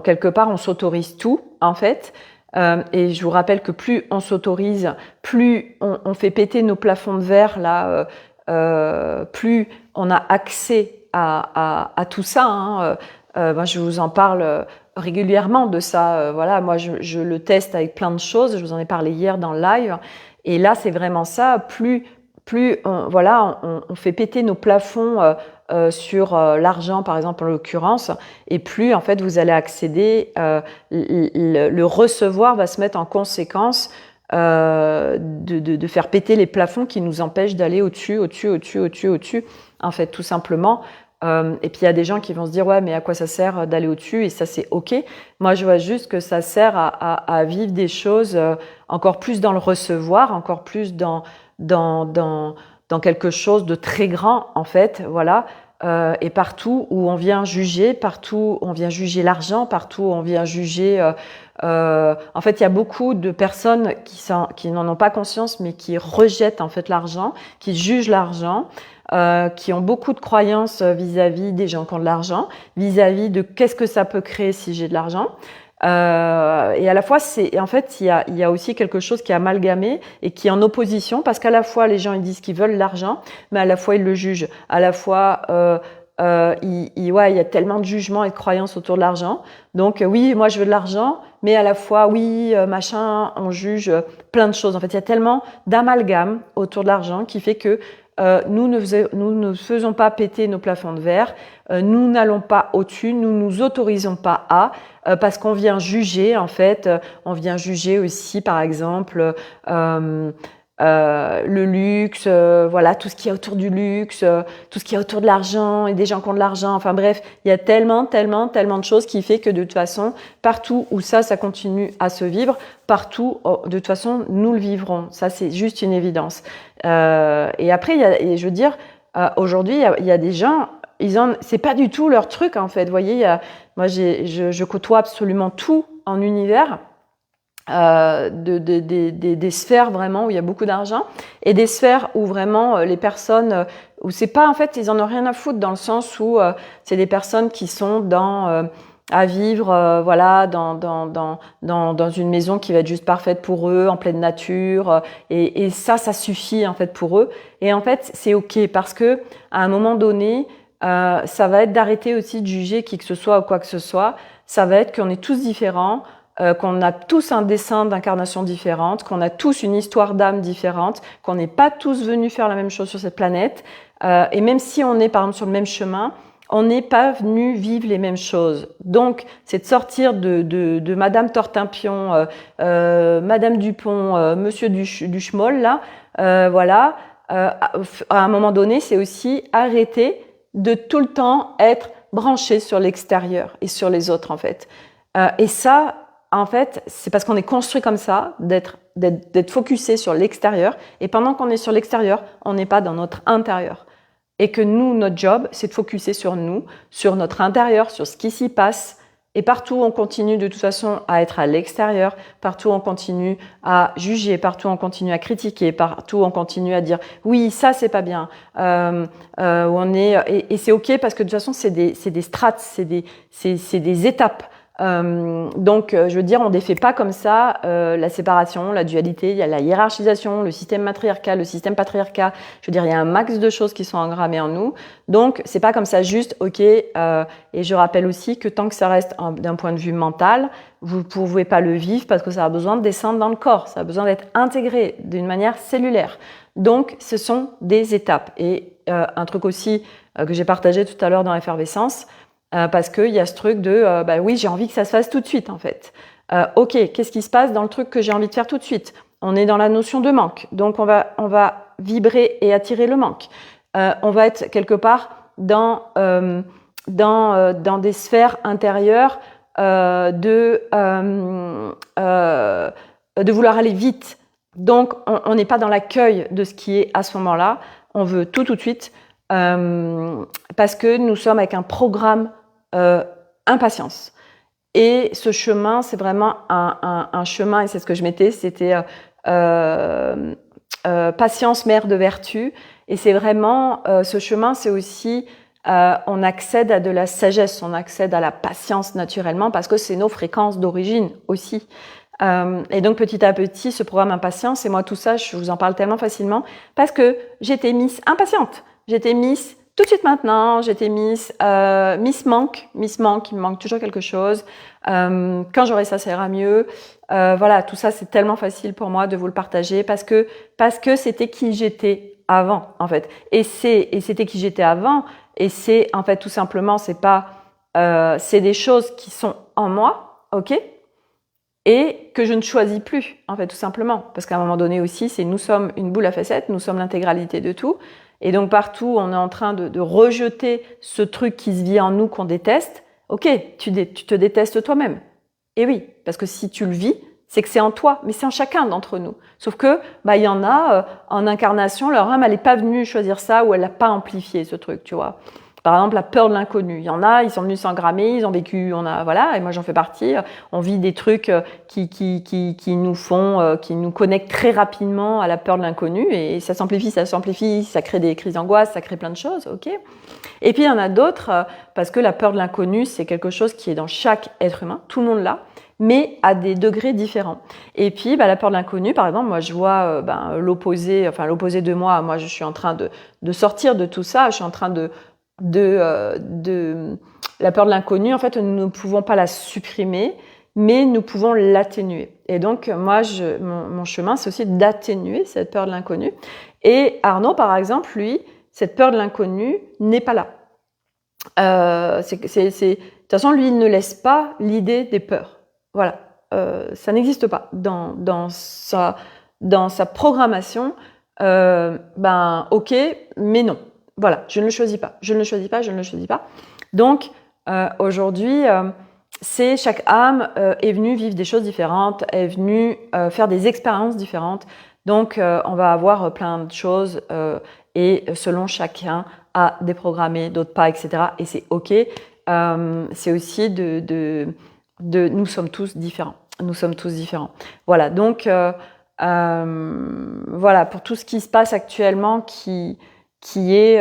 quelque part, on s'autorise tout, en fait. Et je vous rappelle que plus on s'autorise, plus on fait péter nos plafonds de verre, là, plus on a accès à tout ça. Hein. Moi, je vous en parle régulièrement de ça. Voilà, moi, je le teste avec plein de choses. Je vous en ai parlé hier dans le live. Et là, c'est vraiment ça. Plus on fait péter nos plafonds sur l'argent, par exemple, en l'occurrence, et plus, en fait, vous allez accéder, le recevoir va se mettre en conséquence de faire péter les plafonds qui nous empêchent d'aller au-dessus, en fait, tout simplement. Et puis, il y a des gens qui vont se dire, ouais, mais à quoi ça sert d'aller au-dessus? Et ça, c'est OK. Moi, je vois juste que ça sert à vivre des choses encore plus dans le recevoir, encore plus dans quelque chose de très grand, en fait, voilà. Et partout où on vient juger, partout où on vient juger l'argent, partout où on vient juger... en fait, il y a beaucoup de personnes qui n'en ont pas conscience, mais qui rejettent, en fait, l'argent, qui jugent l'argent, qui ont beaucoup de croyances vis-à-vis des gens qui ont de l'argent, vis-à-vis de qu'est-ce que ça peut créer si j'ai de l'argent. Et à la fois, en fait, il y a aussi quelque chose qui est amalgamé et qui est en opposition, parce qu'à la fois, les gens, ils disent qu'ils veulent l'argent, mais à la fois, ils le jugent. À la fois, il y a tellement de jugements et de croyances autour de l'argent. Donc, oui, moi, je veux de l'argent, mais à la fois, oui, machin, on juge plein de choses. En fait, il y a tellement d'amalgame autour de l'argent qui fait que nous ne faisons pas péter nos plafonds de verre, nous n'allons pas au-dessus, nous nous autorisons pas parce qu'on vient juger, en fait, on vient juger aussi, par exemple, le luxe, voilà, tout ce qui est autour du luxe, tout ce qui est autour de l'argent et des gens qui ont de l'argent. Enfin bref, il y a tellement de choses qui fait que de toute façon, partout où ça continue à se vivre, partout, de toute façon, nous le vivrons. Ça, c'est juste une évidence. Et après, je veux dire, aujourd'hui, il y a des gens, c'est pas du tout leur truc, en fait. Vous voyez, moi, je côtoie absolument tous en univers, des sphères vraiment où il y a beaucoup d'argent et des sphères où vraiment les personnes, où c'est pas en fait, ils en ont rien à foutre dans le sens où c'est des personnes qui sont à vivre voilà dans une maison qui va être juste parfaite pour eux, en pleine nature et ça suffit en fait pour eux. Et en fait, c'est ok parce que à un moment donné, ça va être d'arrêter aussi de juger qui que ce soit ou quoi que ce soit. Ça va être qu'on est tous différents, qu'on a tous un dessin d'incarnation différente, qu'on a tous une histoire d'âme différente, qu'on n'est pas tous venus faire la même chose sur cette planète. Et même si on est par exemple sur le même chemin, on n'est pas venu vivre les mêmes choses. Donc, c'est de sortir de Madame Tortimpion, Madame Dupont, Monsieur Duchemol, là, voilà. À un moment donné, c'est aussi arrêter de tout le temps être branché sur l'extérieur et sur les autres, en fait. Et ça, en fait, c'est parce qu'on est construit comme ça, d'être focusé sur l'extérieur. Et pendant qu'on est sur l'extérieur, on n'est pas dans notre intérieur. Et que nous, notre job, c'est de focuser sur nous, sur notre intérieur, sur ce qui s'y passe. Et partout, on continue de toute façon à être à l'extérieur. Partout, on continue à juger. Partout, on continue à critiquer. Partout, on continue à dire « oui, ça, c'est pas bien ». Et c'est OK parce que de toute façon, c'est des strates, c'est des étapes. Donc, je veux dire, on défait pas comme ça la séparation, la dualité. Il y a la hiérarchisation, le système matriarcal, le système patriarcat. Je veux dire, il y a un max de choses qui sont engrammées en nous. Donc, c'est pas comme ça juste, ok. Et je rappelle aussi que tant que ça reste d'un point de vue mental, vous pouvez pas le vivre parce que ça a besoin de descendre dans le corps. Ça a besoin d'être intégré d'une manière cellulaire. Donc, ce sont des étapes. Et un truc aussi que j'ai partagé tout à l'heure dans l'effervescence. Parce qu'il y a ce truc de oui, j'ai envie que ça se fasse tout de suite en fait. Ok, qu'est-ce qui se passe dans le truc que j'ai envie de faire tout de suite? On est dans la notion de manque, donc on va vibrer et attirer le manque. On va être quelque part dans des sphères intérieures de vouloir aller vite. Donc on n'est pas dans l'accueil de ce qui est à ce moment-là. On veut tout de suite parce que nous sommes avec un programme impatience. Et ce chemin, c'est vraiment un chemin, et c'est ce que je mettais, c'était patience, mère de vertu. Et c'est vraiment, ce chemin, c'est aussi, on accède à de la sagesse, on accède à la patience naturellement, parce que c'est nos fréquences d'origine aussi. Et donc petit à petit, ce programme impatience, et moi tout ça, je vous en parle tellement facilement, parce que j'étais Miss impatiente, j'étais Miss tout de suite maintenant, j'étais Miss manque, il me manque toujours quelque chose. Quand j'aurai ça, ça ira mieux. Voilà, tout ça, c'est tellement facile pour moi de vous le partager parce que c'était qui j'étais avant, en fait. Et c'était qui j'étais avant. Et c'est, en fait, tout simplement, c'est des choses qui sont en moi, ok, et que je ne choisis plus, en fait, tout simplement. Parce qu'à un moment donné aussi, nous sommes une boule à facettes, nous sommes l'intégralité de tout. Et donc partout, on est en train de rejeter ce truc qui se vit en nous qu'on déteste. Ok, tu te détestes toi-même. Et oui, parce que si tu le vis, c'est que c'est en toi, mais c'est en chacun d'entre nous. Sauf que, il y en a en incarnation, leur âme, elle n'est pas venue choisir ça ou elle n'a pas amplifié ce truc, tu vois. Par exemple, la peur de l'inconnu. Il y en a, ils sont venus s'engrammer, ils ont vécu, voilà, et moi j'en fais partie. On vit des trucs qui nous connectent très rapidement à la peur de l'inconnu, et ça s'amplifie, ça crée des crises d'angoisse, ça crée plein de choses, ok. Et puis il y en a d'autres, parce que la peur de l'inconnu, c'est quelque chose qui est dans chaque être humain, tout le monde l'a, mais à des degrés différents. Et puis, la peur de l'inconnu, par exemple, moi je vois l'opposé de moi. Moi, je suis en train de sortir de tout ça. Je suis en train de la peur de l'inconnu. En fait, nous ne pouvons pas la supprimer, mais nous pouvons l'atténuer. Et donc, moi, mon chemin, c'est aussi d'atténuer cette peur de l'inconnu. Et Arnaud, par exemple, lui, cette peur de l'inconnu n'est pas là. De toute façon, lui, il ne laisse pas l'idée des peurs. Voilà, ça n'existe pas dans sa programmation. Ok, mais non. Voilà, je ne le choisis pas. Donc aujourd'hui, chaque âme est venue vivre des choses différentes, est venue faire des expériences différentes. Donc on va avoir plein de choses et selon chacun à déprogrammer, d'autres pas, etc. Et c'est ok. C'est aussi nous sommes tous différents. Nous sommes tous différents. Voilà, donc voilà, pour tout ce qui se passe actuellement qui est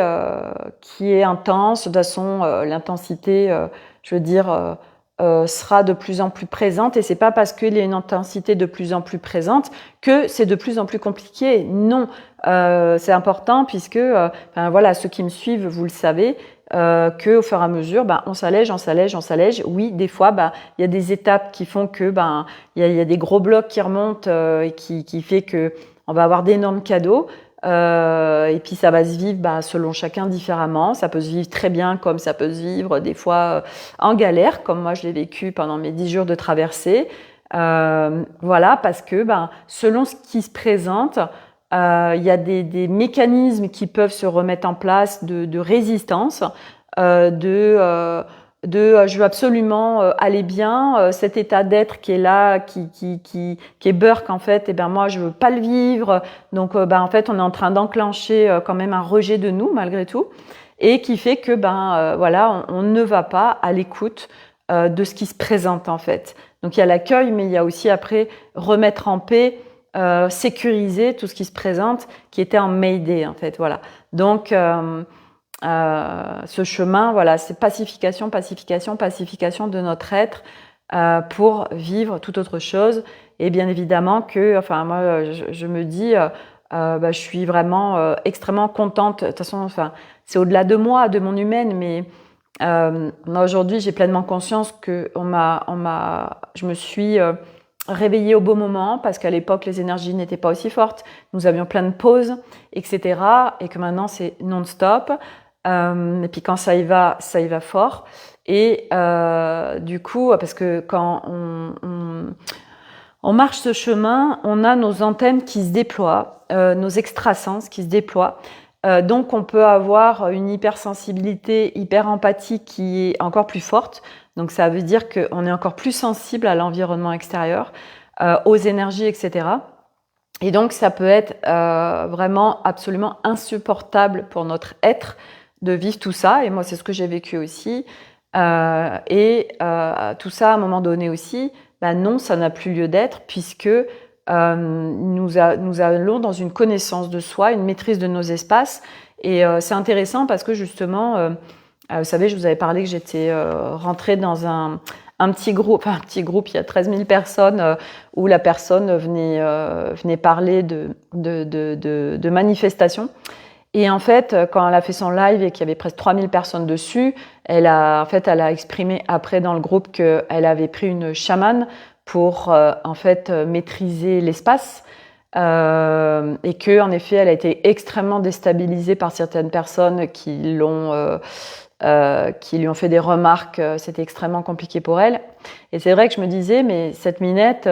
intense. De toute façon, l'intensité, je veux dire, sera de plus en plus présente. Et c'est pas parce qu'il y a une intensité de plus en plus présente que c'est de plus en plus compliqué. Non, c'est important puisque, voilà, ceux qui me suivent, vous le savez, que au fur et à mesure, on s'allège, on s'allège, on s'allège. Oui, des fois, il y a des étapes qui font que, il y a des gros blocs qui remontent et qui fait que on va avoir d'énormes cadeaux. Et puis ça va se vivre selon chacun différemment. Ça peut se vivre très bien comme ça peut se vivre des fois en galère, comme moi je l'ai vécu pendant mes 10 jours de traversée. Voilà, parce que selon ce qui se présente, il y a des mécanismes qui peuvent se remettre en place de résistance, je veux absolument aller bien, cet état d'être qui est là, qui est burk en fait, et moi je veux pas le vivre, donc en fait on est en train d'enclencher quand même un rejet de nous malgré tout, et qui fait que voilà, on ne va pas à l'écoute de ce qui se présente en fait. Donc il y a l'accueil, mais il y a aussi après remettre en paix, sécuriser tout ce qui se présente, qui était en Mayday en fait, voilà. Donc ce chemin, voilà, c'est pacification, pacification, pacification de notre être pour vivre toute autre chose. Et bien évidemment que, moi, je me dis, je suis vraiment extrêmement contente. De toute façon, c'est au-delà de moi, de mon humaine, mais moi aujourd'hui, j'ai pleinement conscience que je me suis réveillée au bon moment parce qu'à l'époque, les énergies n'étaient pas aussi fortes. Nous avions plein de pauses, etc. Et que maintenant, c'est non-stop. Et puis quand ça y va fort. Et du coup, parce que quand on marche ce chemin, on a nos antennes qui se déploient, nos extrasens qui se déploient. Donc on peut avoir une hypersensibilité, hyper-empathie qui est encore plus forte. Donc ça veut dire qu'on est encore plus sensible à l'environnement extérieur, aux énergies, etc. Et donc ça peut être vraiment absolument insupportable pour notre être de vivre tout ça, et moi c'est ce que j'ai vécu aussi, tout ça à un moment donné aussi, non, ça n'a plus lieu d'être puisque nous allons dans une connaissance de soi, une maîtrise de nos espaces, et c'est intéressant parce que justement, vous savez, je vous avais parlé que j'étais rentrée dans un petit groupe, il y a 13 000 personnes où la personne venait parler de manifestations. Et en fait, quand elle a fait son live et qu'il y avait presque 3000 personnes dessus, elle a exprimé après dans le groupe qu'elle avait pris une chamane pour maîtriser l'espace, et que en effet, elle a été extrêmement déstabilisée par certaines personnes qui lui ont fait des remarques. C'était extrêmement compliqué pour elle. Et c'est vrai que je me disais, mais cette Minette,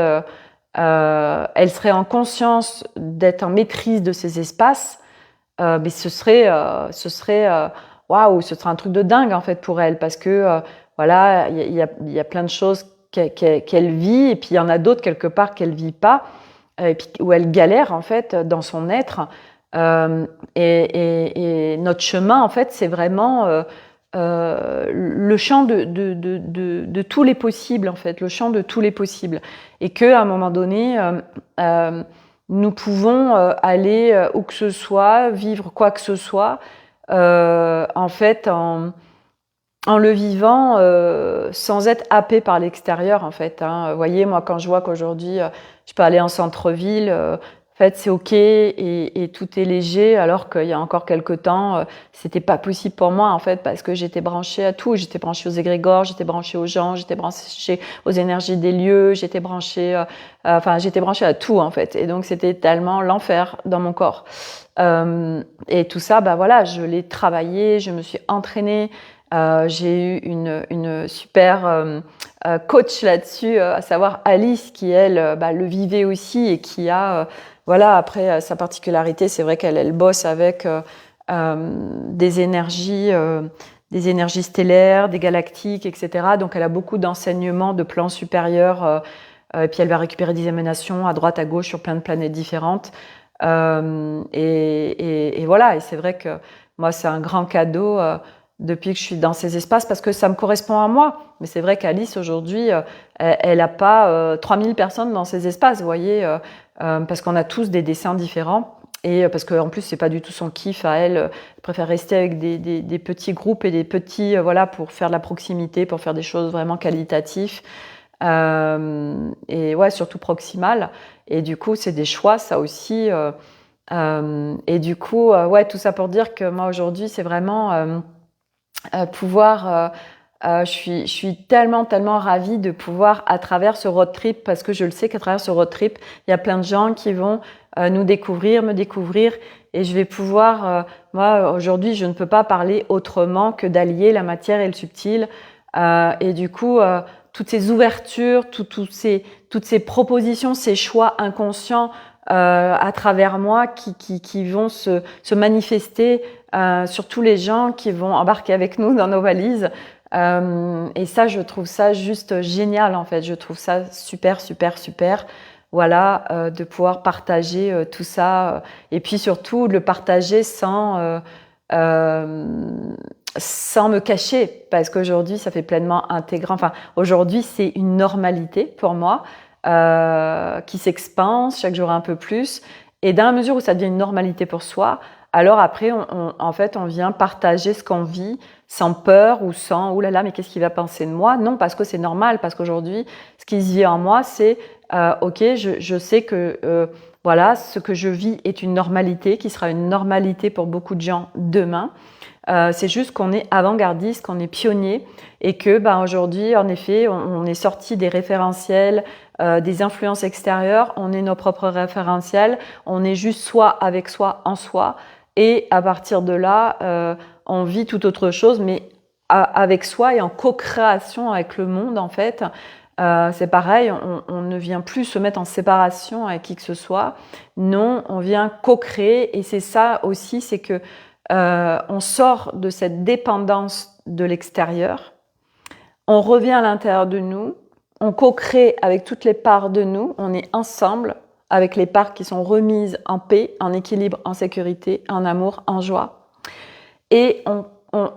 elle serait en conscience d'être en maîtrise de ses espaces. Mais ce serait waouh, ce serait un truc de dingue en fait pour elle, parce que voilà, il y a plein de choses qu'elle vit, et puis il y en a d'autres quelque part qu'elle vit pas, et puis où elle galère en fait dans son être, et notre chemin en fait c'est vraiment le champ de tous les possibles en fait, le champ de tous les possibles, et que à un moment donné nous pouvons aller où que ce soit, vivre quoi que ce soit, en fait, en le vivant sans être happé par l'extérieur, en fait. Vous voyez, moi, quand je vois qu'aujourd'hui, je peux aller en centre-ville, en fait, c'est OK et tout est léger, alors qu'il y a encore quelques temps, c'était pas possible pour moi, en fait, parce que j'étais branchée à tout. J'étais branchée aux égrégores, j'étais branchée aux gens, j'étais branchée aux énergies des lieux, j'étais branchée à tout, en fait. Et donc, c'était tellement l'enfer dans mon corps. Et tout ça, voilà, je l'ai travaillé, je me suis entraînée. J'ai eu une super coach là-dessus, à savoir Alice, qui elle le vivait aussi et qui a voilà, après sa particularité, c'est vrai qu'elle bosse avec des énergies stellaires, des galactiques, etc. Donc elle a beaucoup d'enseignements de plans supérieurs, et puis elle va récupérer des émanations à droite, à gauche sur plein de planètes différentes. Et voilà, et c'est vrai que moi c'est un grand cadeau depuis que je suis dans ces espaces parce que ça me correspond à moi. Mais c'est vrai qu'Alice, aujourd'hui, elle n'a pas 3000 personnes dans ces espaces, vous voyez, parce qu'on a tous des dessins différents. Et parce qu'en plus, c'est pas du tout son kiff à elle. Elle préfère rester avec des petits groupes et des petits, voilà, pour faire de la proximité, pour faire des choses vraiment qualitatives. Et ouais, surtout proximales. Et du coup, c'est des choix, ça aussi. Et du coup, ouais, tout ça pour dire que moi, aujourd'hui, c'est vraiment pouvoir... je suis tellement, tellement ravie de pouvoir, à travers ce road trip, parce que je le sais qu'à travers ce road trip, il y a plein de gens qui vont nous découvrir, me découvrir, et je vais pouvoir, moi aujourd'hui, je ne peux pas parler autrement que d'allier la matière et le subtil, et du coup, toutes ces ouvertures, toutes ces propositions, ces choix inconscients à travers moi qui vont se manifester sur tous les gens qui vont embarquer avec nous dans nos valises. Et ça, je trouve ça juste génial, en fait. Je trouve ça super, super, super. Voilà, de pouvoir partager tout ça. Et puis surtout, de le partager sans me cacher. Parce qu'aujourd'hui, ça fait pleinement intégrant. Enfin, aujourd'hui, c'est une normalité pour moi qui s'expanse chaque jour un peu plus. Et dans la mesure où ça devient une normalité pour soi, alors après, en fait, on vient partager ce qu'on vit sans peur ou sans « oh là là, mais qu'est-ce qu'il va penser de moi ?» Non, parce que c'est normal, parce qu'aujourd'hui, ce qui se vit en moi, c'est ok, je sais que voilà, ce que je vis est une normalité, qui sera une normalité pour beaucoup de gens demain. C'est juste qu'on est avant-gardiste, qu'on est pionnier et que aujourd'hui, en effet, on est sorti des référentiels, des influences extérieures, on est nos propres référentiels, on est juste soi avec soi en soi et à partir de là, on vit tout autre chose, mais avec soi et en co-création avec le monde en fait. C'est pareil, on ne vient plus se mettre en séparation avec qui que ce soit. Non, on vient co-créer et c'est ça aussi, c'est que on sort de cette dépendance de l'extérieur, on revient à l'intérieur de nous, on co-crée avec toutes les parts de nous, on est ensemble avec les parts qui sont remises en paix, en équilibre, en sécurité, en amour, en joie. Et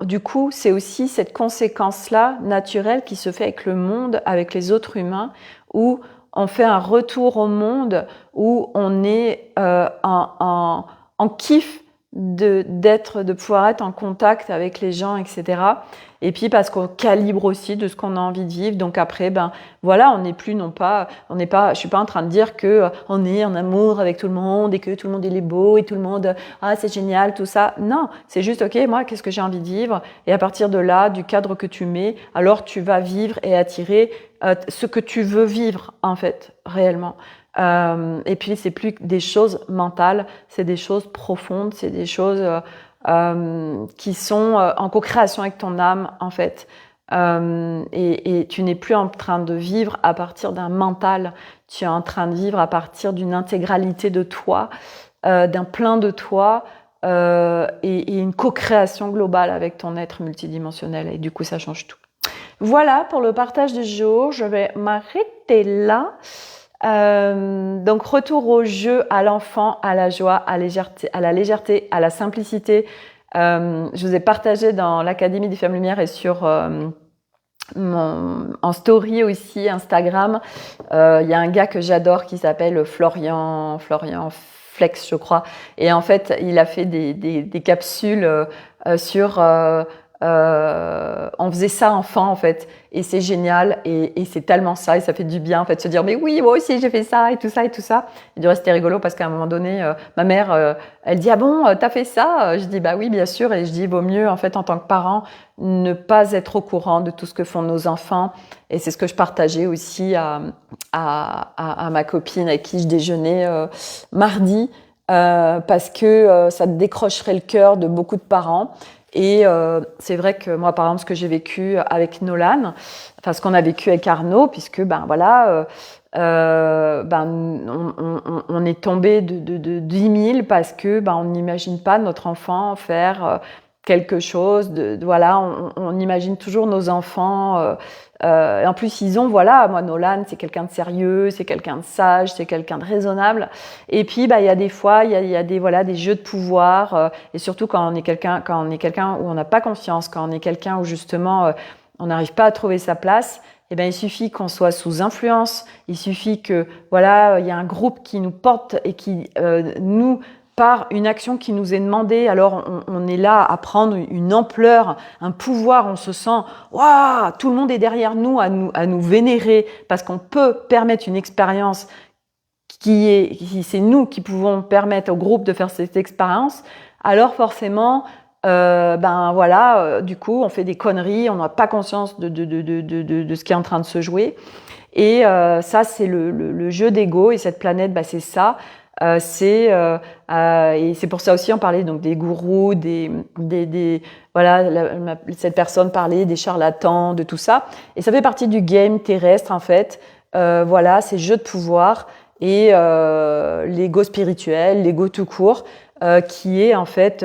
du coup, c'est aussi cette conséquence-là naturelle qui se fait avec le monde, avec les autres humains, où on fait un retour au monde, où on est en kiff de pouvoir être en contact avec les gens, etc. Et puis parce qu'on calibre aussi de ce qu'on a envie de vivre. Donc après, voilà, je suis pas en train de dire que on est en amour avec tout le monde et que tout le monde il est beau et tout le monde, c'est génial, tout ça. Non, c'est juste, ok, moi, qu'est-ce que j'ai envie de vivre? Et à partir de là, du cadre que tu mets, alors tu vas vivre et attirer ce que tu veux vivre, en fait, réellement. Et puis c'est plus des choses mentales, c'est des choses profondes, c'est des choses qui sont en co-création avec ton âme en fait. Et tu n'es plus en train de vivre à partir d'un mental, tu es en train de vivre à partir d'une intégralité de toi, d'un plein de toi et une co-création globale avec ton être multidimensionnel et du coup ça change tout. Voilà pour le partage du jour, je vais m'arrêter là. Donc retour au jeu, à l'enfant, à la joie, à la légèreté, à la simplicité. Je vous ai partagé dans l'Académie des Femmes Lumière et sur en story aussi Instagram. Il y a un gars que j'adore qui s'appelle Florian Flex, je crois. Et en fait, il a fait des capsules sur on faisait ça enfant en fait et c'est génial et c'est tellement ça et ça fait du bien en fait de se dire mais oui moi aussi j'ai fait ça et tout ça et tout ça et du reste c'était rigolo parce qu'à un moment donné ma mère elle dit ah bon t'as fait ça, je dis bah oui bien sûr et je dis vaut mieux en fait en tant que parent ne pas être au courant de tout ce que font nos enfants et c'est ce que je partageais aussi à ma copine avec qui je déjeunais mardi parce que ça décrocherait le cœur de beaucoup de parents. Et c'est vrai que moi, par exemple, ce que j'ai vécu avec Nolan, enfin ce qu'on a vécu avec Arnaud, puisque on est tombé de 10 000 parce que on n'imagine pas notre enfant faire quelque chose. Voilà, on imagine toujours nos enfants. Et en plus, ils ont, voilà, moi, Nolan, c'est quelqu'un de sérieux, c'est quelqu'un de sage, c'est quelqu'un de raisonnable. Et puis, il y a des fois, il y a des, voilà, des jeux de pouvoir. Et surtout quand on est quelqu'un où on n'a pas confiance, quand on est quelqu'un où justement on n'arrive pas à trouver sa place. Eh ben, il suffit qu'on soit sous influence. Il suffit que, voilà, il y a un groupe qui nous porte et qui nous par une action qui nous est demandée, alors on est là à prendre une ampleur, un pouvoir, on se sent waouh, tout le monde est derrière nous à nous vénérer parce qu'on peut permettre une expérience c'est nous qui pouvons permettre au groupe de faire cette expérience. Alors forcément, du coup, on fait des conneries, on n'a pas conscience de ce qui est en train de se jouer. Et ça, c'est le jeu d'ego. Et cette planète, c'est ça. Et c'est pour ça aussi on parlait donc des gourous, cette personne parlait des charlatans, de tout ça. Et ça fait partie du game terrestre en fait. Ces jeux de pouvoir et l'ego spirituel, l'ego tout court, qui est en fait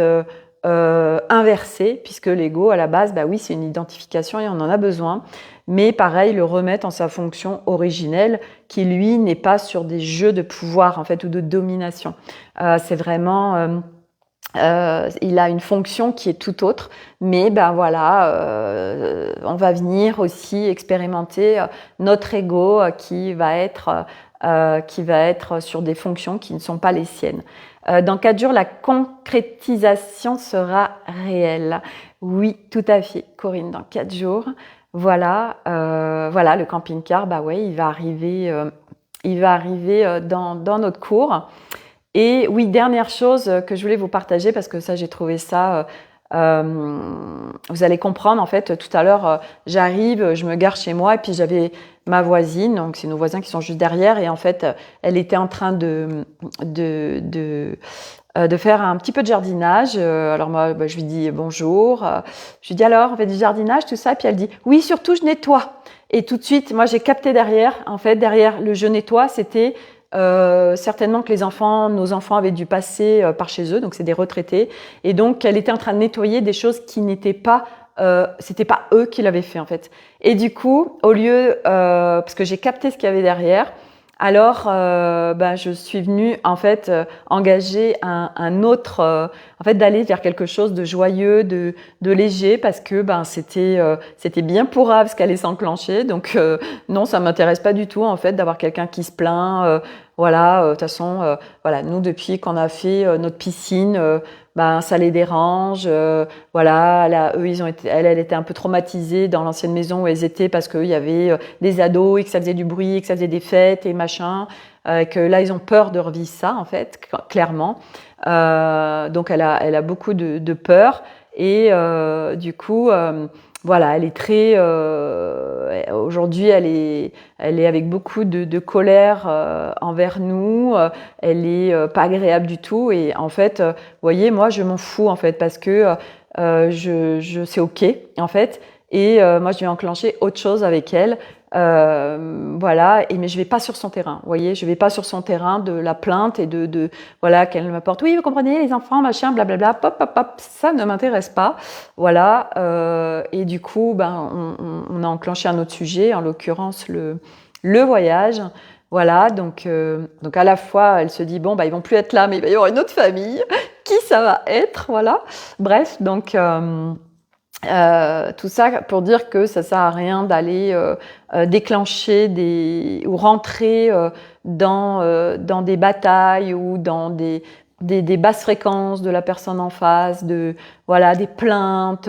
inversé, puisque l'ego à la base, oui, c'est une identification et on en a besoin. Mais pareil, le remettre en sa fonction originelle, qui lui n'est pas sur des jeux de pouvoir en fait ou de domination. C'est vraiment, il a une fonction qui est tout autre, mais on va venir aussi expérimenter notre ego qui va être sur des fonctions qui ne sont pas les siennes. Dans 4 jours, la concrétisation sera réelle. Oui, tout à fait, Corinne, dans 4 jours. Voilà, le camping-car, il va arriver dans notre cours. Et oui, dernière chose que je voulais vous partager, parce que ça, j'ai trouvé ça... vous allez comprendre, en fait, tout à l'heure, j'arrive, je me gare chez moi, et puis j'avais ma voisine, donc c'est nos voisins qui sont juste derrière, et en fait, elle était en train de faire un petit peu de jardinage. Alors moi, je lui dis bonjour. Je lui dis alors, on fait du jardinage, tout ça. Puis elle dit oui, surtout je nettoie. Et tout de suite, moi j'ai capté derrière le je nettoie, c'était certainement que nos enfants avaient dû passer par chez eux, donc c'est des retraités. Et donc elle était en train de nettoyer des choses qui n'étaient pas c'était pas eux qui l'avaient fait en fait. Et du coup, au lieu, parce que j'ai capté ce qu'il y avait derrière, alors je suis venue en fait engager un autre, en fait d'aller vers quelque chose de joyeux, de léger, parce que c'était bien pourrave ce qu'allait s'enclencher. Donc non, ça m'intéresse pas du tout en fait d'avoir quelqu'un qui se plaint. De toute façon, nous depuis qu'on a fait notre piscine. Ça les dérange. Eux, elle était un peu traumatisée dans l'ancienne maison où elles étaient parce qu'il y avait des ados et que ça faisait du bruit, et que ça faisait des fêtes et machin. Que là, ils ont peur de revivre ça, en fait, clairement. Donc, elle a beaucoup de peur. Et du coup, elle est très... aujourd'hui, elle est avec beaucoup de colère envers nous. Elle est pas agréable du tout. Et en fait, vous voyez, moi, je m'en fous, en fait, parce que c'est OK, en fait. Et moi, je vais enclencher autre chose avec elle. Mais je vais pas sur son terrain. Vous voyez, je vais pas sur son terrain de la plainte et qu'elle m'apporte. Oui, vous comprenez, les enfants, machin, blablabla, pop, pop, pop, ça ne m'intéresse pas. Et du coup, on a enclenché un autre sujet, en l'occurrence le voyage. Donc à la fois, elle se dit ils vont plus être là, mais il va y avoir une autre famille. Qui ça va être, voilà. Bref, donc. Tout ça pour dire que ça sert à rien d'aller déclencher ou rentrer dans des batailles ou dans des basses fréquences de la personne en face, des plaintes,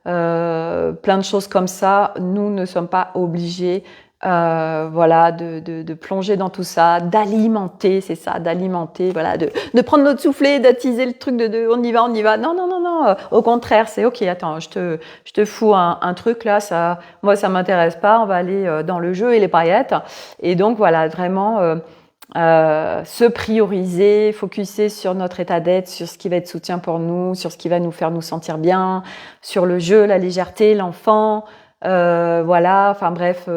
plein de choses comme ça. Nous ne sommes pas obligés de plonger dans tout ça, d'alimenter, c'est ça, d'alimenter, de prendre notre soufflet, d'attiser le truc on y va. Non. Au contraire, c'est OK, attends, je te fous un truc là, moi ça m'intéresse pas, on va aller dans le jeu et les paillettes. Et donc vraiment se prioriser, focuser sur notre état d'être, sur ce qui va être soutien pour nous, sur ce qui va nous faire nous sentir bien, sur le jeu, la légèreté, l'enfant. voilà, enfin bref,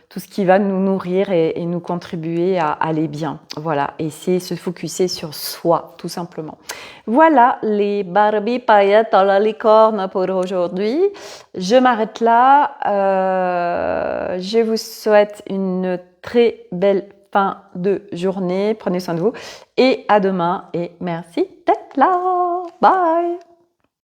tout ce qui va nous nourrir et nous contribuer à aller bien. Voilà, et c'est se focuser sur soi, tout simplement. Voilà les Barbie paillettes à la licorne pour aujourd'hui. Je m'arrête là. Je vous souhaite une très belle fin de journée. Prenez soin de vous et à demain. Et merci d'être là. Bye!